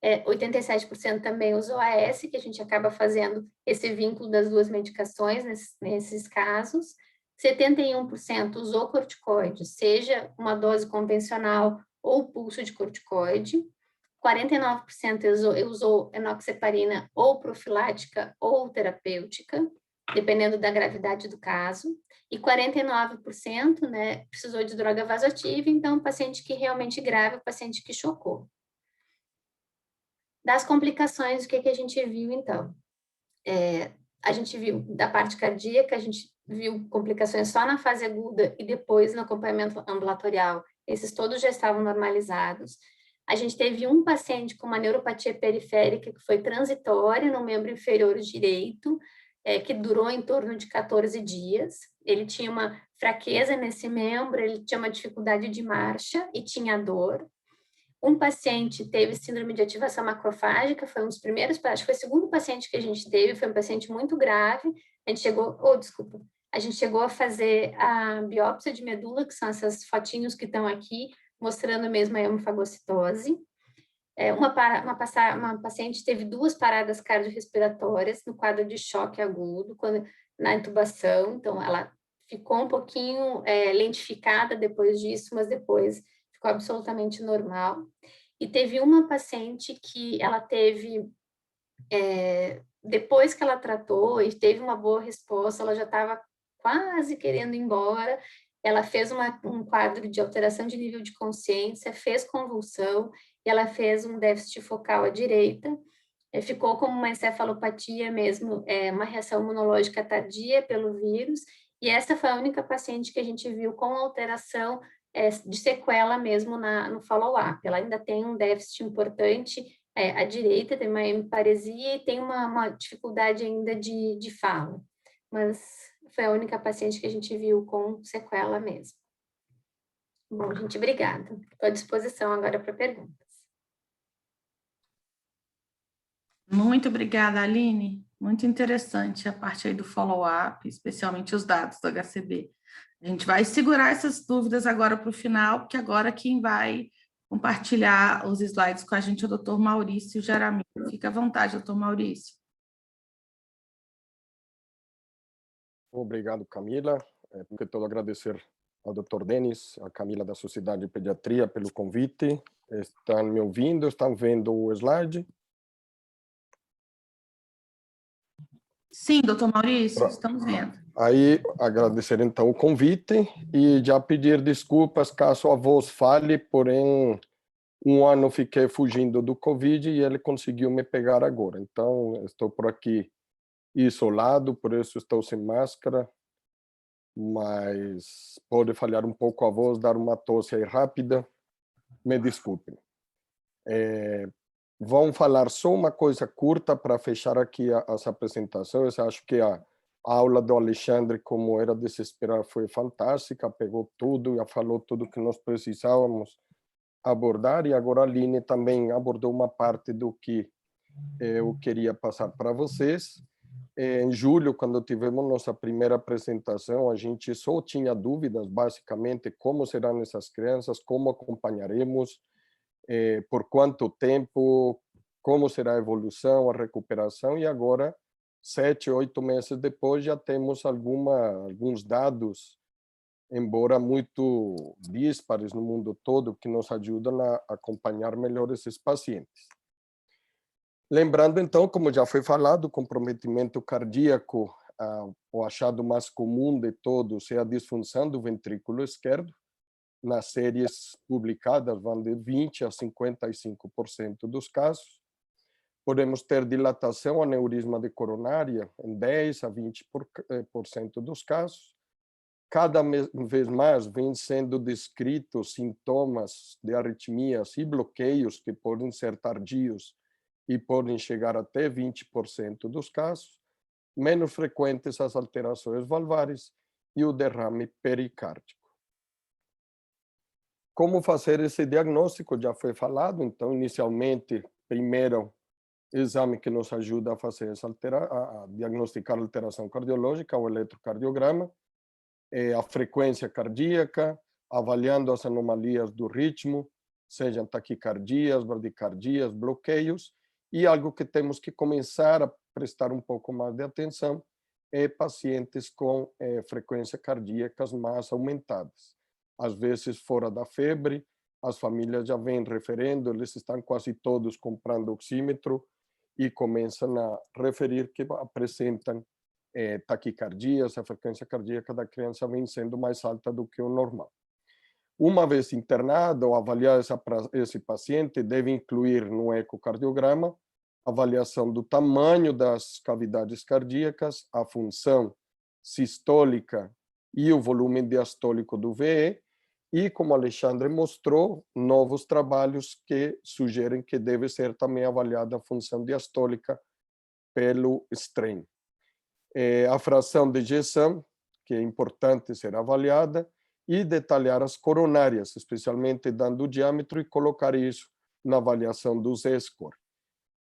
87% também usou AS, que a gente acaba fazendo esse vínculo das duas medicações nesses casos. 71% usou corticoide, seja uma dose convencional ou pulso de corticoide. 49% usou enoxaparina ou profilática ou terapêutica, dependendo da gravidade do caso. E 49%, né, precisou de droga vasoativa, então, paciente que realmente grave, paciente que chocou. Das complicações, o que a gente viu, então? A gente viu, da parte cardíaca, a gente viu complicações só na fase aguda e depois no acompanhamento ambulatorial. Esses todos já estavam normalizados. A gente teve um paciente com uma neuropatia periférica que foi transitória no membro inferior direito, que durou em torno de 14 dias. Ele tinha uma fraqueza nesse membro, ele tinha uma dificuldade de marcha e tinha dor. Um paciente teve síndrome de ativação macrofágica, foi um dos primeiros, acho que foi o segundo paciente que a gente teve, foi um paciente muito grave. A gente chegou a fazer a biópsia de medula, que são essas fotinhos que estão aqui, mostrando mesmo a hemofagocitose. Uma paciente teve 2 paradas cardiorrespiratórias no quadro de choque agudo, na intubação, então ela ficou um pouquinho lentificada depois disso, mas depois ficou absolutamente normal. E teve uma paciente que ela teve, depois que ela tratou e teve uma boa resposta, ela já estava quase querendo ir embora, ela fez um quadro de alteração de nível de consciência, fez convulsão, e ela fez um déficit focal à direita, ficou como uma encefalopatia mesmo, uma reação imunológica tardia pelo vírus, e essa foi a única paciente que a gente viu com alteração de sequela mesmo no follow-up. Ela ainda tem um déficit importante à direita, tem uma hemiparesia e tem uma dificuldade ainda de fala, mas foi a única paciente que a gente viu com sequela mesmo. Bom, gente, obrigada. Estou à disposição agora para perguntas. Muito obrigada, Aline. Muito interessante a parte aí do follow-up, especialmente os dados do HCB. A gente vai segurar essas dúvidas agora para o final, porque agora quem vai compartilhar os slides com a gente é o Dr. Maurício Jaramillo. Fica à vontade, Dr. Maurício. Obrigado, Camila. Porque todo agradecer ao Dr. Denis, a Camila da Sociedade de Pediatria pelo convite. Estão me ouvindo? Estão vendo o slide? Sim, doutor Maurício, estamos vendo. Aí, agradecer então o convite e já pedir desculpas caso a voz fale, porém, um ano fiquei fugindo do Covid e ele conseguiu me pegar agora. Então, estou por aqui isolado, por isso estou sem máscara, mas pode falhar um pouco a voz, dar uma tosse aí rápida, me desculpem. Vamos falar só uma coisa curta para fechar aqui as apresentações. Acho que a aula do Alexandre, como era de se esperar, foi fantástica, pegou tudo, já falou tudo que nós precisávamos abordar, e agora a Aline também abordou uma parte do que eu queria passar para vocês. Em julho, quando tivemos nossa primeira apresentação, a gente só tinha dúvidas, basicamente, como serão essas crianças, como acompanharemos, por quanto tempo, como será a evolução, a recuperação, e agora, 7, 8 meses depois, já temos alguns dados, embora muito díspares no mundo todo, que nos ajudam a acompanhar melhor esses pacientes. Lembrando, então, como já foi falado, o comprometimento cardíaco, o achado mais comum de todos é a disfunção do ventrículo esquerdo. Nas séries publicadas, vão de 20% a 55% dos casos. Podemos ter dilatação aneurisma de coronária em 10% a 20% dos casos. Cada vez mais vêm sendo descritos sintomas de arritmias e bloqueios que podem ser tardios e podem chegar até 20% dos casos. Menos frequentes as alterações valvares e o derrame pericárdico. Como fazer esse diagnóstico? Já foi falado, então, inicialmente, primeiro, exame que nos ajuda a fazer a diagnosticar a alteração cardiológica, o eletrocardiograma, a frequência cardíaca, avaliando as anomalias do ritmo, sejam taquicardias, bradicardias, bloqueios, e algo que temos que começar a prestar um pouco mais de atenção é pacientes com frequências cardíacas mais aumentadas. Às vezes, fora da febre, as famílias já vêm referendo, eles estão quase todos comprando oxímetro e começam a referir que apresentam taquicardias, a frequência cardíaca da criança vem sendo mais alta do que o normal. Uma vez internado ou avaliado esse paciente, deve incluir no ecocardiograma avaliação do tamanho das cavidades cardíacas, a função sistólica e o volume diastólico do VE, e, como Alexandre mostrou, novos trabalhos que sugerem que deve ser também avaliada a função diastólica pelo strain. A fração de ejeção, que é importante ser avaliada, e detalhar as coronárias, especialmente dando o diâmetro, e colocar isso na avaliação do Z-score.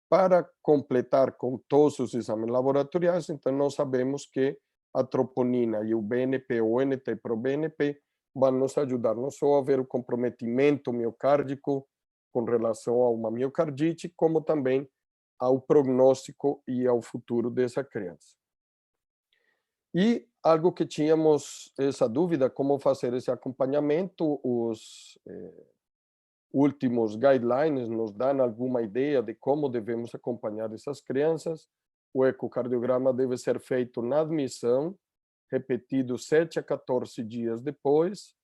Para completar com todos os exames laboratoriais, então nós sabemos que a troponina e o BNP ou NT-proBNP vão nos ajudar não só a ver o comprometimento miocárdico com relação a uma miocardite, como também ao prognóstico e ao futuro dessa criança. E algo que tínhamos essa dúvida, como fazer esse acompanhamento, os últimos guidelines nos dão alguma ideia de como devemos acompanhar essas crianças. O ecocardiograma deve ser feito na admissão, repetido 7 a 14 dias depois.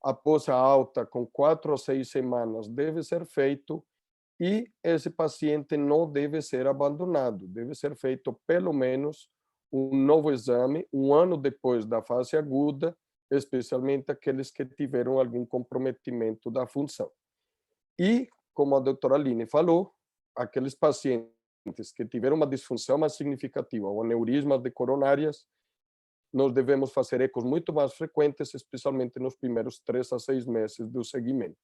Após a alta, com 4 a 6 semanas, deve ser feito, e esse paciente não deve ser abandonado. Deve ser feito pelo menos um novo exame 1 ano depois da fase aguda, especialmente aqueles que tiveram algum comprometimento da função. E, como a doutora Aline falou, aqueles pacientes que tiveram uma disfunção mais significativa, ou aneurismas de coronárias, nós devemos fazer ecos muito mais frequentes, especialmente nos primeiros 3 a 6 meses do seguimento.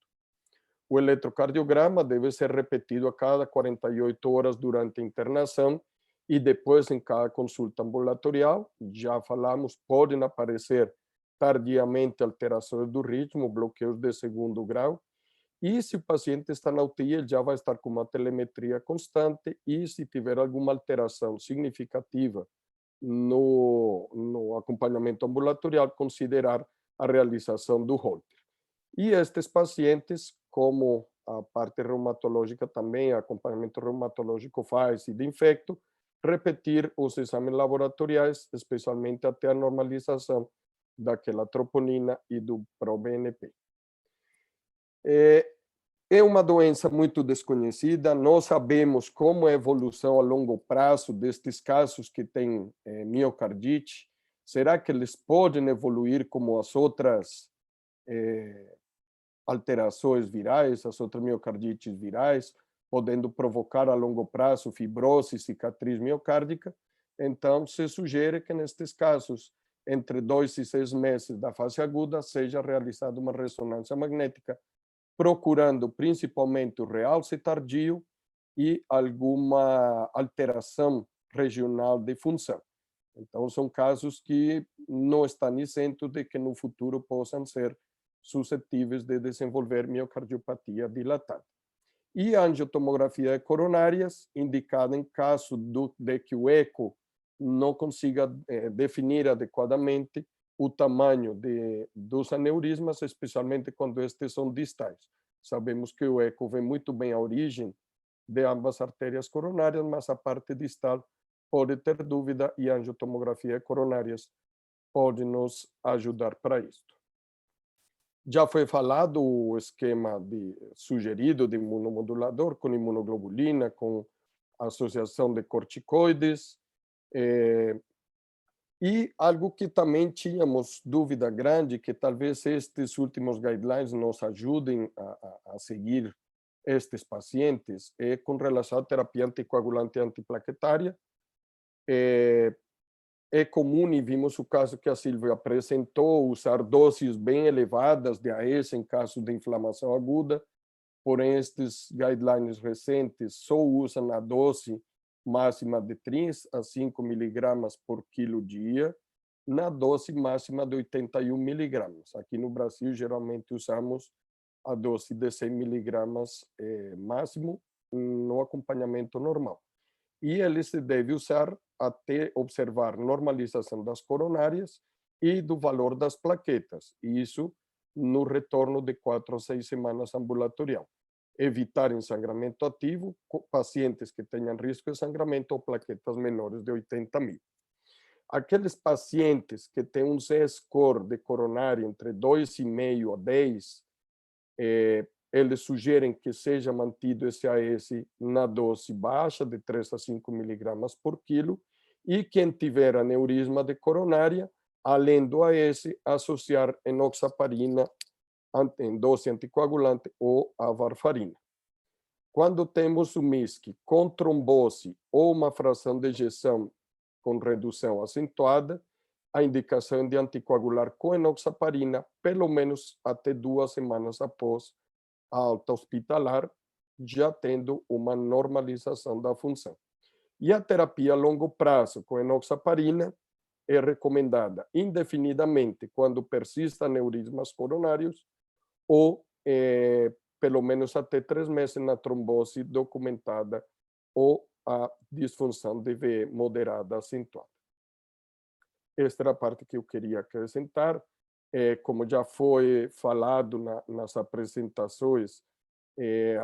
O eletrocardiograma deve ser repetido a cada 48 horas durante a internação e depois em cada consulta ambulatorial. Já falamos, podem aparecer tardiamente alterações do ritmo, bloqueios de 2º grau, e se o paciente está na UTI, ele já vai estar com uma telemetria constante, e se tiver alguma alteração significativa no acompanhamento ambulatorial, considerar a realização do Holter. E estes pacientes, como a parte reumatológica também, acompanhamento reumatológico faz e de infecto, repetir os exames laboratoriais, especialmente até a normalização daquela troponina e do proBNP. É uma doença muito desconhecida, não sabemos como é a evolução a longo prazo destes casos que têm miocardite. Será que eles podem evoluir como as outras alterações virais, as outras miocardites virais, podendo provocar a longo prazo fibrose e cicatriz miocárdica? Então, se sugere que nestes casos, entre 2 e 6 meses da fase aguda, seja realizada uma ressonância magnética, procurando principalmente o realce tardio e alguma alteração regional de função. Então, são casos que não estão isentos de que no futuro possam ser suscetíveis de desenvolver miocardiopatia dilatada. E a angiotomografia coronárias, indicada em caso de que o eco não consiga definir adequadamente o tamanho dos aneurismas, especialmente quando estes são distais. Sabemos que o eco vê muito bem a origem de ambas artérias coronárias, mas a parte distal pode ter dúvida e a angiotomografia coronárias pode nos ajudar para isto. Já foi falado o esquema sugerido de imunomodulador com imunoglobulina, com associação de corticoides, e algo que também tínhamos dúvida grande, que talvez estes últimos guidelines nos ajudem a seguir estes pacientes, é com relação à terapia anticoagulante antiplaquetária. É comum, e vimos o caso que a Silvia apresentou, usar doses bem elevadas de AES em caso de inflamação aguda, porém estes guidelines recentes só usam a dose máxima de 3 a 5 miligramas por quilo dia, na dose máxima de 81 miligramas. Aqui no Brasil, geralmente usamos a dose de 100 miligramas máximo no acompanhamento normal. E ele se deve usar até observar normalização das coronárias e do valor das plaquetas, e isso no retorno de 4 a 6 semanas ambulatorial. Evitar ensangramento ativo, pacientes que tenham risco de sangramento ou plaquetas menores de 80 mil. Aqueles pacientes que têm um Z-score de coronária entre 2,5 a 10, eles sugerem que seja mantido esse AES na dose baixa de 3 a 5 miligramas por quilo, e quem tiver aneurisma de coronária, além do AES, associar enoxaparina em dose anticoagulante ou a varfarina. Quando temos o MISC com trombose ou uma fração de ejeção com redução acentuada, a indicação de anticoagular com enoxaparina, pelo menos até 2 semanas após a alta hospitalar, já tendo uma normalização da função. E a terapia a longo prazo com enoxaparina é recomendada indefinidamente quando persistam aneurismas coronários ou pelo menos até 3 meses na trombose documentada ou a disfunção de VE moderada acentuada. Esta era a parte que eu queria acrescentar. Como já foi falado nas apresentações,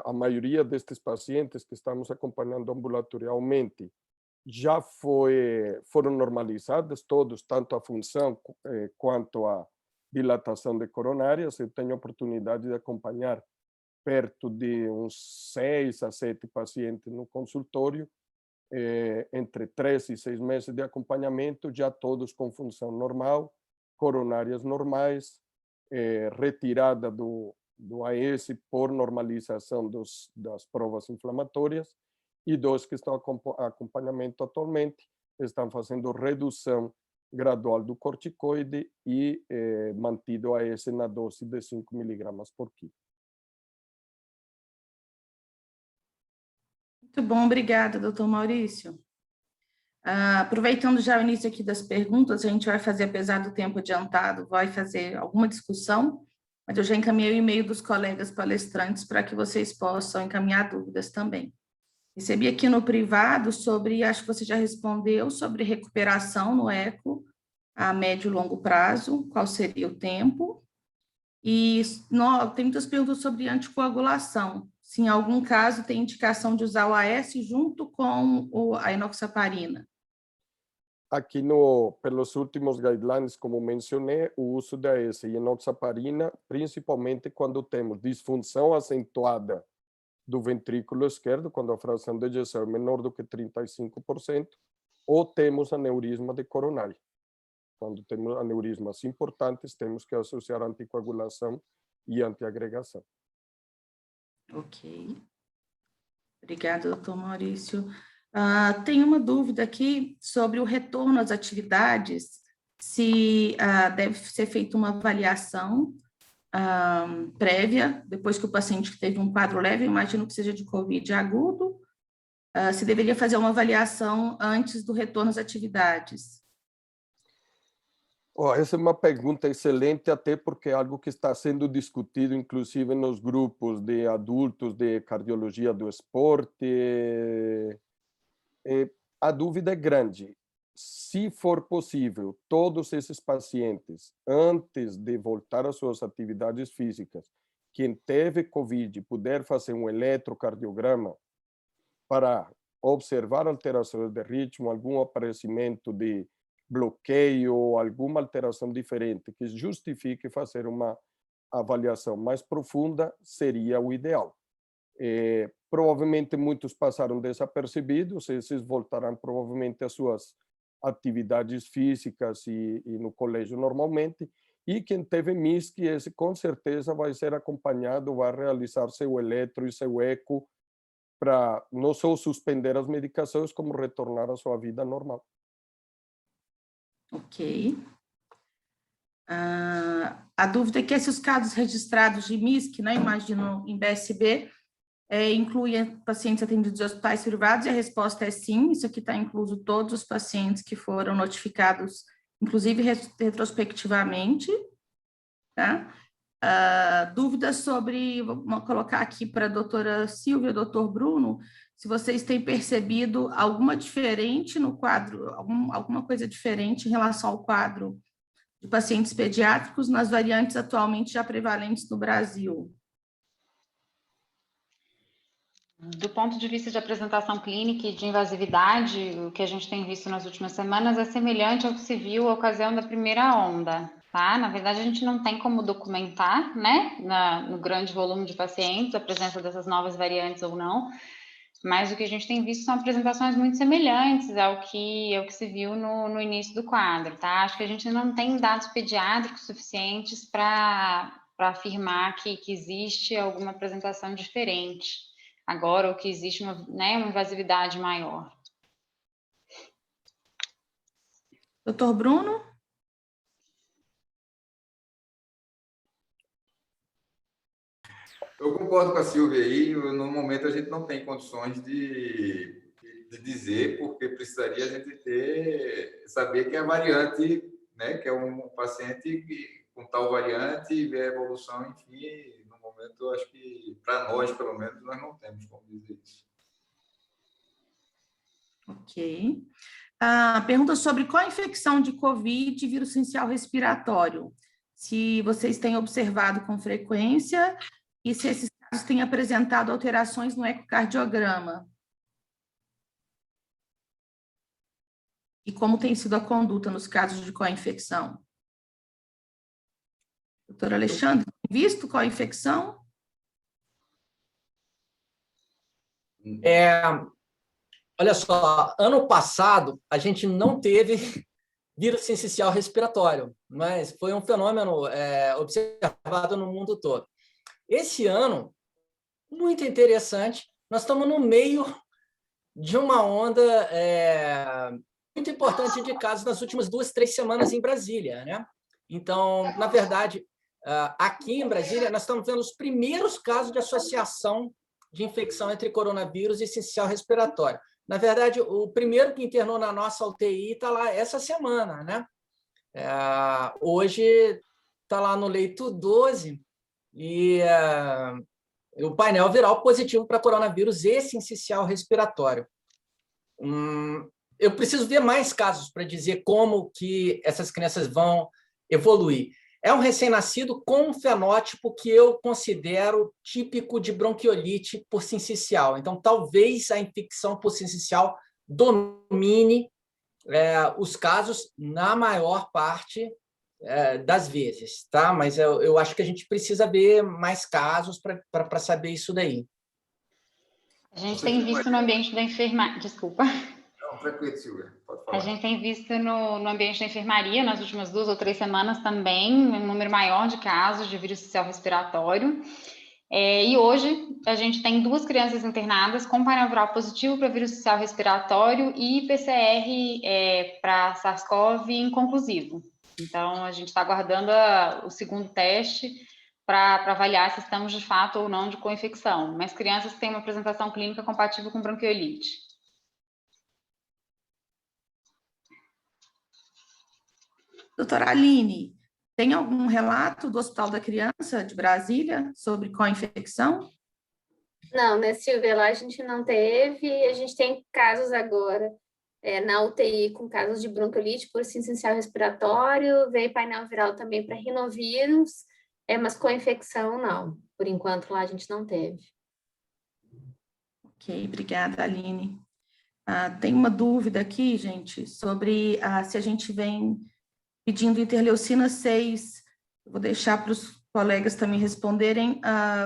a maioria destes pacientes que estamos acompanhando ambulatorialmente já foram normalizados, todos, tanto a função quanto a dilatação de coronárias. Eu tenho a oportunidade de acompanhar perto de uns 6 a 7 pacientes no consultório, entre 3 e 6 meses de acompanhamento, já todos com função normal, coronárias normais, retirada do AES por normalização das provas inflamatórias, e 2 que estão a acompanhamento atualmente estão fazendo redução gradual do corticoide e mantido AES na dose de 5 miligramas por quilo. Muito bom, obrigada, doutor Maurício. Aproveitando já o início aqui das perguntas, a gente vai fazer, apesar do tempo adiantado, vai fazer alguma discussão, mas eu já encaminhei o e-mail dos colegas palestrantes para que vocês possam encaminhar dúvidas também. Recebi aqui no privado sobre, acho que você já respondeu, sobre recuperação no eco a médio e longo prazo, qual seria o tempo, e tem muitas perguntas sobre anticoagulação. Se em algum caso tem indicação de usar o AS junto com a enoxaparina. Aqui, pelos últimos guidelines, como mencionei, o uso da AS e enoxaparina, principalmente quando temos disfunção acentuada do ventrículo esquerdo, quando a fração de ejeção é menor do que 35%, ou temos aneurisma de coronária. Quando temos aneurismas importantes, temos que associar anticoagulação e antiagregação. Ok. Obrigada, doutor Maurício. Tem uma dúvida aqui sobre o retorno às atividades, se deve ser feita uma avaliação prévia, depois que o paciente teve um quadro leve, eu imagino que seja de COVID agudo, se deveria fazer uma avaliação antes do retorno às atividades? Essa é uma pergunta excelente, até porque é algo que está sendo discutido, inclusive, nos grupos de adultos de cardiologia do esporte. A dúvida é grande. Se for possível, todos esses pacientes, antes de voltar às suas atividades físicas, quem teve COVID, puder fazer um eletrocardiograma para observar alterações de ritmo, algum aparecimento de bloqueio, alguma alteração diferente que justifique fazer uma avaliação mais profunda, seria o ideal. Provavelmente muitos passaram desapercebidos, esses voltarão provavelmente às suas atividades físicas e no colégio normalmente, e quem teve MISC, esse com certeza vai ser acompanhado, vai realizar seu eletro e seu eco para não só suspender as medicações, como retornar à sua vida normal. Ok. A dúvida é que esses casos registrados de MISC, né, imagino em BSB, incluem pacientes atendidos em hospitais privados, e a resposta é sim, isso aqui está incluso todos os pacientes que foram notificados, inclusive retrospectivamente, tá? Dúvidas sobre, vou colocar aqui para a doutora Silvia e o doutor Bruno, se vocês têm percebido alguma diferente no quadro, alguma coisa diferente em relação ao quadro de pacientes pediátricos nas variantes atualmente já prevalentes no Brasil. Do ponto de vista de apresentação clínica e de invasividade, o que a gente tem visto nas últimas semanas é semelhante ao que se viu na ocasião da primeira onda, tá? Na verdade, a gente não tem como documentar, né, no grande volume de pacientes, a presença dessas novas variantes ou não, mas o que a gente tem visto são apresentações muito semelhantes ao que se viu no início do quadro, tá? Acho que a gente não tem dados pediátricos suficientes para afirmar que existe alguma apresentação diferente agora, ou que existe uma invasividade maior. Doutor Bruno? Eu concordo com a Silvia aí, no momento a gente não tem condições de dizer, porque precisaria a gente saber que é a variante, né, que é um paciente com tal variante e ver a evolução, enfim, no momento eu acho que, para nós, pelo menos, nós não temos como dizer isso. Ok. Pergunta sobre qual a infecção de COVID e vírus essencial respiratório. Se vocês têm observado com frequência e se esses casos têm apresentado alterações no ecocardiograma. E como tem sido a conduta nos casos de co-infecção? Doutor Alexandre, tem visto co-infecção? Olha só, ano passado a gente não teve vírus sincicial respiratório, mas foi um fenômeno observado no mundo todo. Esse ano, muito interessante, nós estamos no meio de uma onda muito importante de casos nas últimas 2, 3 semanas em Brasília, né? Então, na verdade, aqui em Brasília, nós estamos vendo os primeiros casos de associação de infecção entre coronavírus e sincicial respiratório. Na verdade, o primeiro que internou na nossa UTI está lá essa semana, né? Hoje está lá no leito 12 e o painel viral positivo para coronavírus e sincicial respiratório. Eu preciso ver mais casos para dizer como que essas crianças vão evoluir. É um recém-nascido com um fenótipo que eu considero típico de bronquiolite por sincicial. Então, talvez a infecção por sincicial domine os casos na maior parte das vezes, tá? Mas eu acho que a gente precisa ver mais casos para saber isso daí. A gente tem visto no ambiente da enfermaria... Desculpa. Não, tranquilo, Silvia, pode falar. A gente tem visto no ambiente da enfermaria, nas últimas 2 ou 3 semanas também, um número maior de casos de vírus sincicial respiratório. E hoje a gente tem 2 crianças internadas com painel viral positivo para vírus sincicial respiratório e PCR para SARS-CoV inconclusivo. Então, a gente está aguardando o segundo teste para avaliar se estamos de fato ou não de co-infecção, mas crianças que têm uma apresentação clínica compatível com bronquiolite. Doutora Aline, tem algum relato do Hospital da Criança de Brasília sobre co-infecção? Não, né, Silvia, lá a gente não teve, a gente tem casos agora na UTI com casos de bronquiolite por essencial respiratório, veio painel viral também para rinovírus, mas com infecção não, por enquanto lá a gente não teve. Ok, obrigada, Aline. Tem uma dúvida aqui, gente, sobre se a gente vem pedindo interleucina 6, eu vou deixar para os colegas também responderem.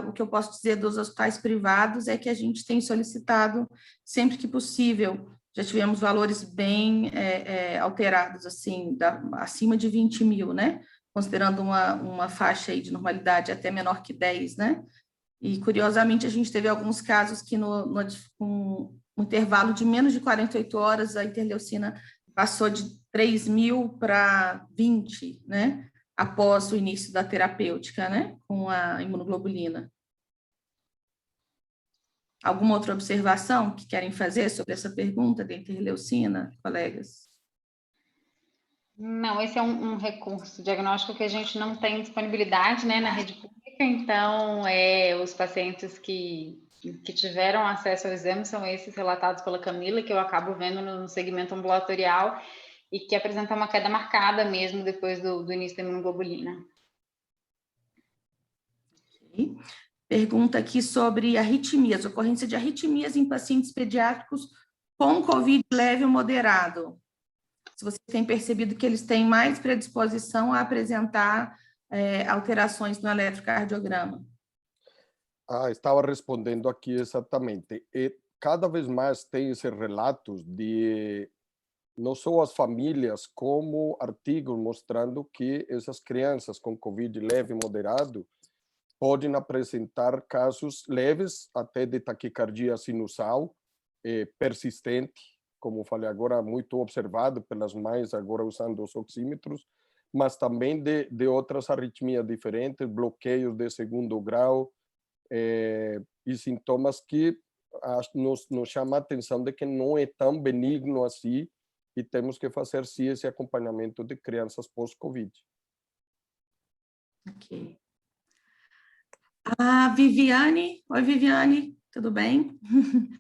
O que eu posso dizer dos hospitais privados é que a gente tem solicitado sempre que possível. Já tivemos valores bem alterados, assim, acima de 20 mil, né? Considerando uma faixa aí de normalidade até menor que 10, né? E, curiosamente, a gente teve alguns casos que, com um intervalo de menos de 48 horas, a interleucina passou de 3 mil para 20, né? Após o início da terapêutica, né? Com a imunoglobulina. Alguma outra observação que querem fazer sobre essa pergunta da interleucina, colegas? Não, esse é um recurso diagnóstico que a gente não tem disponibilidade, né, na rede pública, então os pacientes que tiveram acesso ao exame são esses relatados pela Camila, que eu acabo vendo no segmento ambulatorial e que apresentam uma queda marcada mesmo depois do início da imunoglobulina. Okay. Pergunta aqui sobre arritmias, ocorrência de arritmias em pacientes pediátricos com COVID leve ou moderado. Se você tem percebido que eles têm mais predisposição a apresentar alterações no eletrocardiograma. Estava respondendo aqui exatamente. E cada vez mais tem esses relatos de não só as famílias, como artigos mostrando que essas crianças com COVID leve e moderado podem apresentar casos leves até de taquicardia sinusal persistente, como falei agora, muito observado pelas mães agora usando os oxímetros, mas também de outras arritmias diferentes, bloqueios de segundo grau e sintomas que nos chama a atenção de que não é tão benigno assim e temos que fazer sim esse acompanhamento de crianças pós-Covid. Ok. A Viviane, oi Viviane, tudo bem?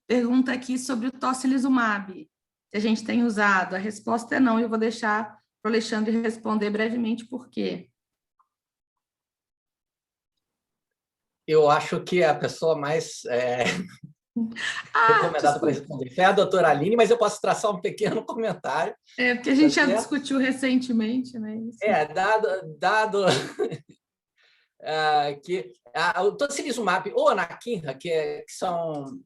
Pergunta aqui sobre o tocilizumab, se a gente tem usado. A resposta é não, eu vou deixar para o Alexandre responder brevemente por quê. Eu acho que a pessoa mais recomendada para responder foi a doutora Aline, mas eu posso traçar um pequeno comentário. Porque a gente já discutiu recentemente, né? Isso. Dado que o tocilizumab ou anakinra, que são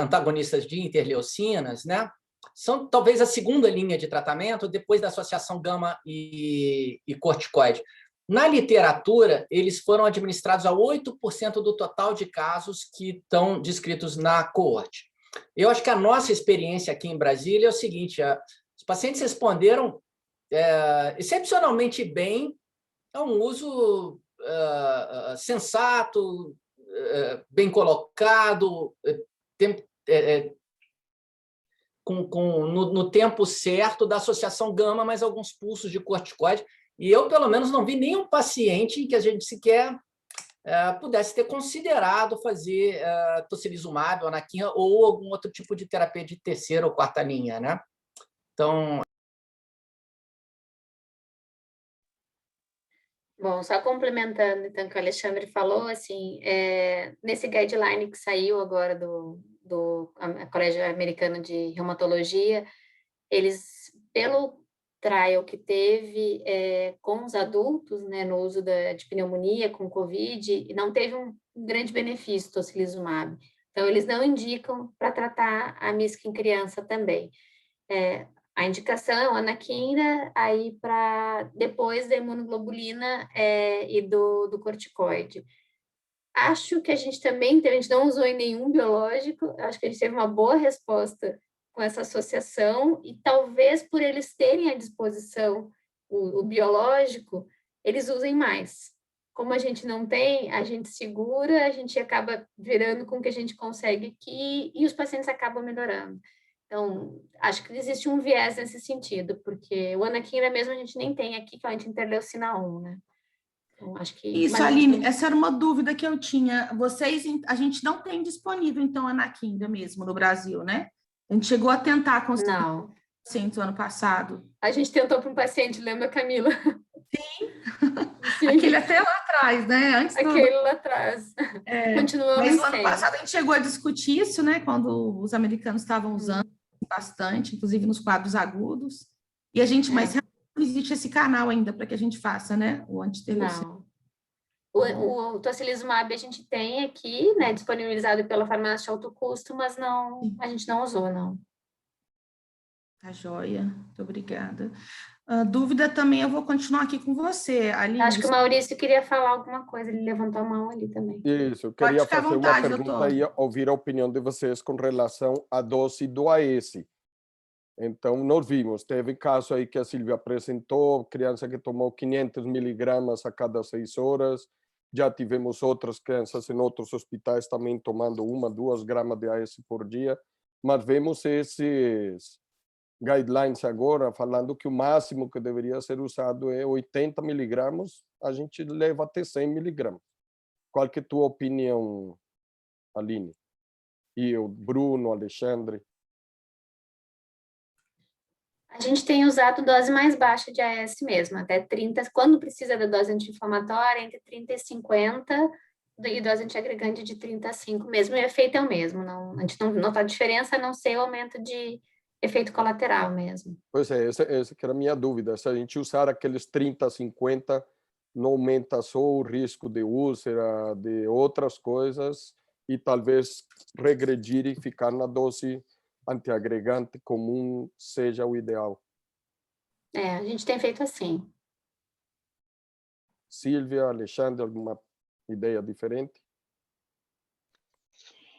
antagonistas de interleucinas, né? São talvez a segunda linha de tratamento depois da associação gama e corticoide. Na literatura, eles foram administrados a 8% do total de casos que estão descritos na coorte. Eu acho que a nossa experiência aqui em Brasília é o seguinte, os pacientes responderam excepcionalmente bem a um uso sensato, bem colocado, no tempo certo da associação gama, mais alguns pulsos de corticoide. E eu, pelo menos, não vi nenhum paciente que a gente sequer pudesse ter considerado fazer tocilizumab, anakinra ou algum outro tipo de terapia de terceira ou quarta linha, né? Então... Bom, só complementando, então, o que o Alexandre falou, assim, nesse guideline que saiu agora do Colégio Americano de Reumatologia, eles, pelo trial que teve com os adultos, né, no uso de pneumonia com COVID, não teve um grande benefício tocilizumab. Então, eles não indicam para tratar a MISC em criança também. A indicação, anakinra, aí para depois da imunoglobulina e do corticoide. Acho que a gente também a gente não usou em nenhum biológico, acho que a gente teve uma boa resposta com essa associação, e talvez por eles terem à disposição o biológico, eles usem mais, como a gente não tem, a gente segura, a gente acaba virando com o que a gente consegue aqui e os pacientes acabam melhorando. Então, acho que existe um viés nesse sentido, porque o anakinra mesmo a gente nem tem aqui, que é a interleucina 1, né? Então, acho que... Isso, Aline, essa era uma dúvida que eu tinha. A gente não tem disponível, então, anakinra mesmo no Brasil, né? A gente chegou a tentar conseguir não. pacientes ano passado. A gente tentou para um paciente, lembra, Camila? Sim. Aquele até lá atrás, né? Aquele lá atrás. Continuamos mas no ano sem. passado a gente chegou a discutir isso, né? Quando os americanos estavam usando bastante, inclusive nos quadros agudos. E a gente, mas não existe esse canal ainda para que a gente faça, né? O antiterrorista. Não. O tocilizumab a gente tem aqui, né? Disponibilizado pela farmácia de alto custo, mas não, a gente não usou, não. Tá joia, muito obrigada. Dúvida também, eu vou continuar aqui com você, Aline. Acho que o Maurício queria falar alguma coisa, ele levantou a mão ali também. Isso, eu queria fazer vontade, uma pergunta doutor. e ouvir a opinião de vocês com relação à dose do AS. Então, nós vimos, teve caso aí que a Silvia apresentou, criança que tomou 500 miligramas a cada 6 horas, já tivemos outras crianças em outros hospitais também tomando 1, 2 gramas de AS por dia, mas vemos esses guidelines agora falando que o máximo que deveria ser usado é 80 miligramas, a gente leva até 100 miligramas. Qual que é a tua opinião, Aline? E o Bruno, Alexandre? A gente tem usado dose mais baixa de AS mesmo, até 30, quando precisa da dose anti-inflamatória, entre 30 e 50, e dose antiagregante de 30 a 5 mesmo, e o efeito é o mesmo, não, a gente não nota a diferença, a não ser o aumento de efeito colateral mesmo. Pois é, essa que era a minha dúvida, se a gente usar aqueles 30 a 50, não aumenta só o risco de úlcera, de outras coisas, e talvez regredir e ficar na dose antiagregante comum seja o ideal. A gente tem feito assim. Silvia, Alexandre, alguma ideia diferente?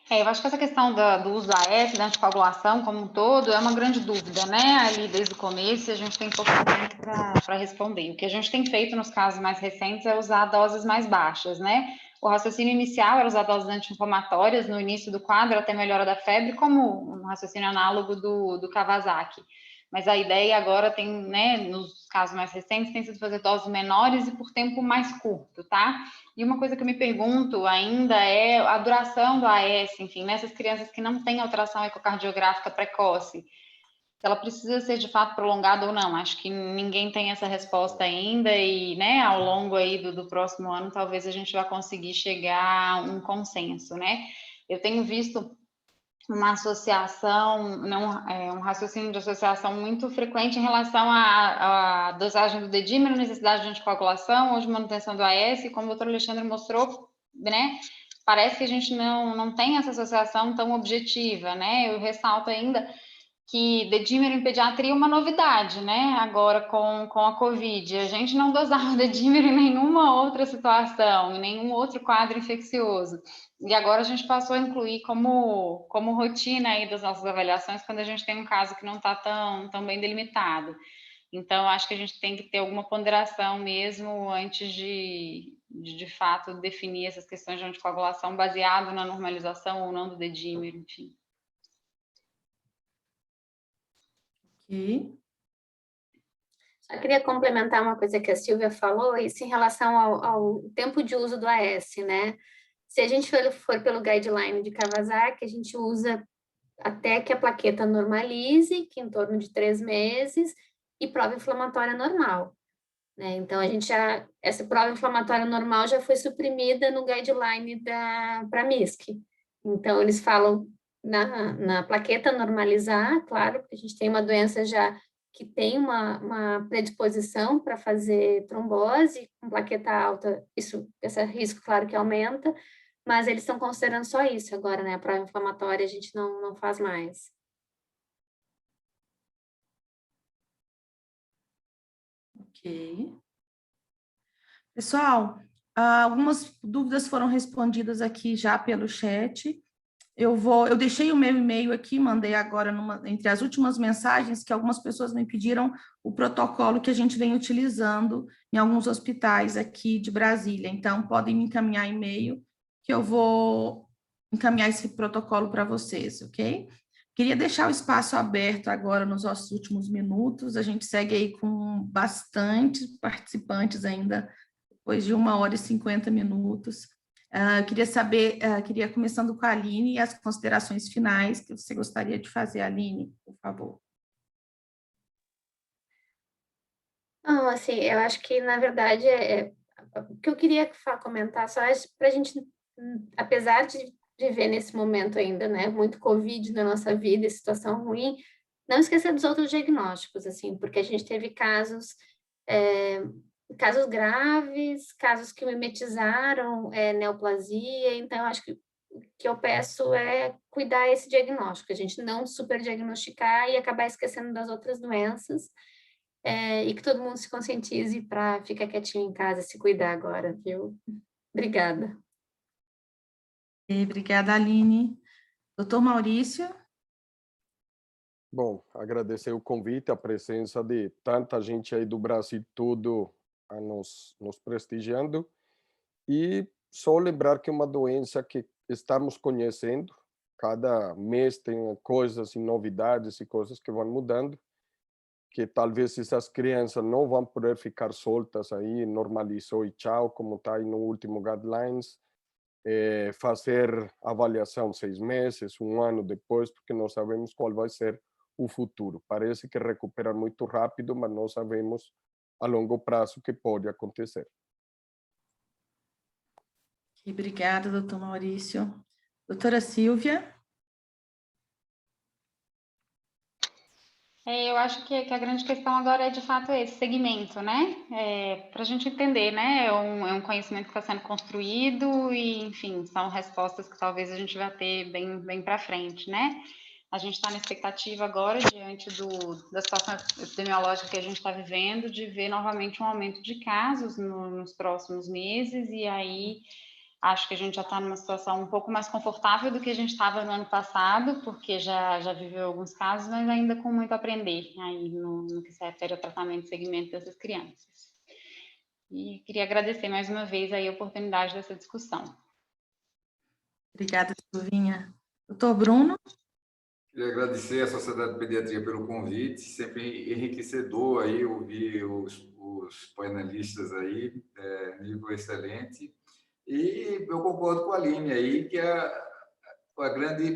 Eu acho que essa questão do uso da AS, da anticoagulação como um todo, é uma grande dúvida, né? Ali desde o começo, a gente tem pouco tempo para responder. O que a gente tem feito nos casos mais recentes é usar doses mais baixas, né? O raciocínio inicial era usar doses anti-inflamatórias no início do quadro até melhora da febre, como um raciocínio análogo do Kawasaki. Mas a ideia agora tem, né, nos casos mais recentes, tem sido fazer doses menores e por tempo mais curto, tá? E uma coisa que eu me pergunto ainda é a duração do AS, enfim, nessas crianças que não têm alteração ecocardiográfica precoce, se ela precisa ser de fato prolongada ou não. Acho que ninguém tem essa resposta ainda e, né, ao longo aí do próximo ano, talvez a gente vá conseguir chegar a um consenso, né? Eu tenho visto uma associação, um raciocínio de associação muito frequente em relação à dosagem do dedímero, necessidade de anticoagulação ou de manutenção do AS, e como o doutor Alexandre mostrou, né, parece que a gente não tem essa associação tão objetiva, né? Eu ressalto ainda que dedímero em pediatria é uma novidade, né? Agora com a Covid, a gente não dosava dedímero em nenhuma outra situação, em nenhum outro quadro infeccioso. E agora a gente passou a incluir como rotina aí das nossas avaliações quando a gente tem um caso que não está tão bem delimitado. Então, acho que a gente tem que ter alguma ponderação mesmo antes de fato, definir essas questões de anticoagulação baseado na normalização ou não do dedímero, enfim. Ok. Eu queria complementar uma coisa que a Silvia falou, isso em relação ao tempo de uso do AS, né? Se a gente for pelo guideline de Kawasaki, a gente usa até que a plaqueta normalize, que em torno de 3 meses, e prova inflamatória normal, né? Então, essa prova inflamatória normal já foi suprimida no guideline para MISC. Então, eles falam na plaqueta normalizar, claro, porque a gente tem uma doença já que tem uma predisposição para fazer trombose, com plaqueta alta, esse risco, claro, que aumenta, mas eles estão considerando só isso agora, né? A prova inflamatória a gente não faz mais. Ok. Pessoal, algumas dúvidas foram respondidas aqui já pelo chat. eu deixei o meu e-mail aqui, mandei agora entre as últimas mensagens, que algumas pessoas me pediram o protocolo que a gente vem utilizando em alguns hospitais aqui de Brasília. Então, podem me encaminhar e-mail, que eu vou encaminhar esse protocolo para vocês, ok? Queria deixar o espaço aberto agora nos nossos últimos minutos. A gente segue aí com bastante participantes ainda, depois de 1 hora e 50 minutos. Queria saber, queria começando com a Aline, as considerações finais que você gostaria de fazer, Aline, por favor. Não, assim, eu acho que, na verdade, o que eu queria comentar só é para a gente, apesar de viver nesse momento ainda, né, muito Covid na nossa vida, situação ruim, não esquecer dos outros diagnósticos, assim, porque a gente teve casos graves, casos que mimetizaram neoplasia, então acho que o que eu peço é cuidar esse diagnóstico, a gente não superdiagnosticar e acabar esquecendo das outras doenças, e que todo mundo se conscientize para ficar quietinho em casa e se cuidar agora, viu? Obrigada. Obrigada, Aline. Doutor Maurício? Bom, agradecer o convite, a presença de tanta gente aí do Brasil todo a nos prestigiando, e só lembrar que é uma doença que estamos conhecendo, cada mês tem coisas e novidades e coisas que vão mudando, que talvez essas crianças não vão poder ficar soltas aí, normalizou e tchau, como está aí no último guidelines, fazer avaliação 6 meses, 1 ano depois, porque não sabemos qual vai ser o futuro. Parece que recupera muito rápido, mas não sabemos a longo prazo o que pode acontecer. Obrigada, doutor Maurício. Doutora Silvia? Eu acho que a grande questão agora é, de fato, esse segmento, né? Para a gente entender, né? É um conhecimento que está sendo construído e, enfim, são respostas que talvez a gente vai ter bem para frente, né? A gente está na expectativa agora, diante da situação epidemiológica que a gente está vivendo, de ver novamente um aumento de casos nos próximos meses, e aí acho que a gente já está numa situação um pouco mais confortável do que a gente estava no ano passado, porque já viveu alguns casos, mas ainda com muito a aprender aí no que se refere ao tratamento e segmento dessas crianças. E queria agradecer mais uma vez aí a oportunidade dessa discussão. Obrigada, Silvinha. Doutor Bruno? Queria agradecer à Sociedade de Pediatria pelo convite, sempre enriquecedor aí ouvir os painelistas aí, nível excelente. E eu concordo com a Aline aí que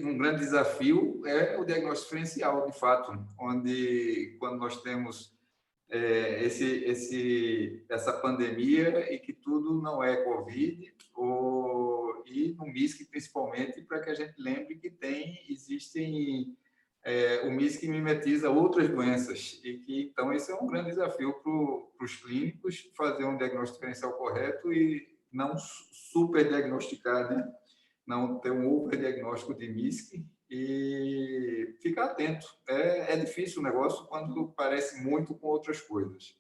um grande desafio é o diagnóstico diferencial, de fato, onde quando nós temos essa pandemia e que tudo não é Covid, e no MISC principalmente, para que a gente lembre que existem o MISC mimetiza outras doenças, e que então esse é um grande desafio para os clínicos, fazer um diagnóstico diferencial correto e não super diagnosticar, né? Não ter um overdiagnóstico de MISC, e ficar atento. É difícil o negócio quando parece muito com outras coisas.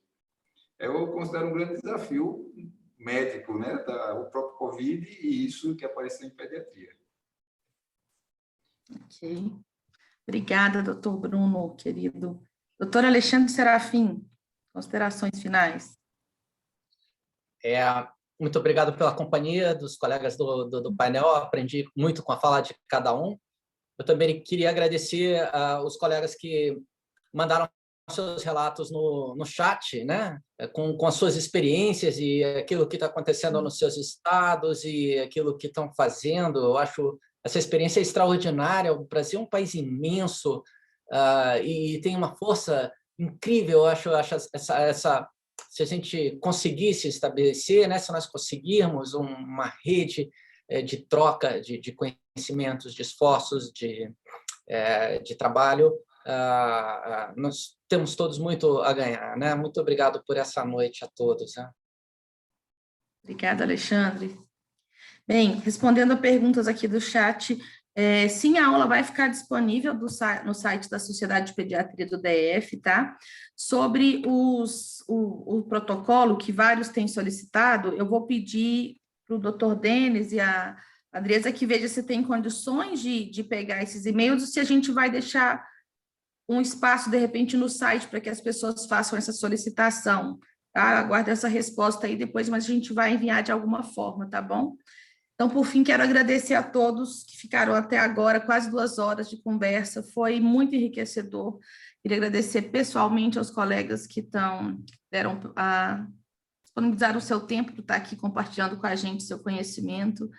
Eu considero um grande desafio médico, né? O próprio Covid e isso que apareceu em pediatria. Ok. Obrigada, doutor Bruno, querido. Doutor Alexandre Serafim, considerações finais. Muito obrigado pela companhia dos colegas do painel, aprendi muito com a fala de cada um. Eu também queria agradecer aos colegas que mandaram seus relatos no chat, né? Com as suas experiências e aquilo que está acontecendo nos seus estados e aquilo que estão fazendo. Eu acho essa experiência extraordinária. O Brasil é um país imenso e tem uma força incrível. Eu acho se a gente conseguisse estabelecer, né? Se nós conseguirmos uma rede de troca de conhecimentos, de esforços, de trabalho, nós temos todos muito a ganhar, né? Muito obrigado por essa noite a todos. Né? Obrigada, Alexandre. Bem, respondendo a perguntas aqui do chat, sim, a aula vai ficar disponível no site da Sociedade de Pediatria do DF, tá? Sobre o protocolo que vários têm solicitado, eu vou pedir para o doutor Denis e a Andresa, que veja se tem condições de pegar esses e-mails, ou se a gente vai deixar um espaço, de repente, no site para que as pessoas façam essa solicitação. Tá? Aguardo essa resposta aí depois, mas a gente vai enviar de alguma forma, tá bom? Então, por fim, quero agradecer a todos que ficaram até agora, quase 2 horas de conversa, foi muito enriquecedor. Queria agradecer pessoalmente aos colegas que disponibilizaram o seu tempo para estar aqui compartilhando com a gente seu conhecimento,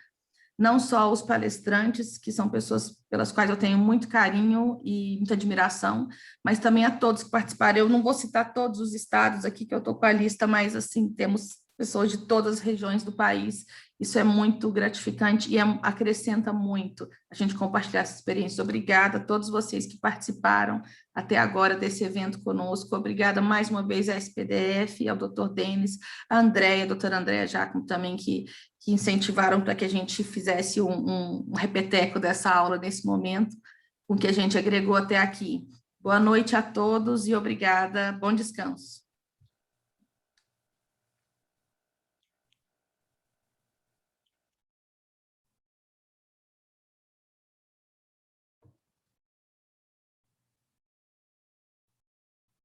não só os palestrantes, que são pessoas pelas quais eu tenho muito carinho e muita admiração, mas também a todos que participaram. Eu não vou citar todos os estados aqui, que eu estou com a lista, mas, assim, temos pessoas de todas as regiões do país. Isso é muito gratificante e acrescenta muito a gente compartilhar essa experiência. Obrigada a todos vocês que participaram até agora desse evento conosco. Obrigada mais uma vez à SPDF, ao Dr. Denis, à Andréia, a doutora Andréia Giacomo também, que incentivaram para que a gente fizesse um repeteco dessa aula nesse momento, com que a gente agregou até aqui. Boa noite a todos e obrigada. Bom descanso.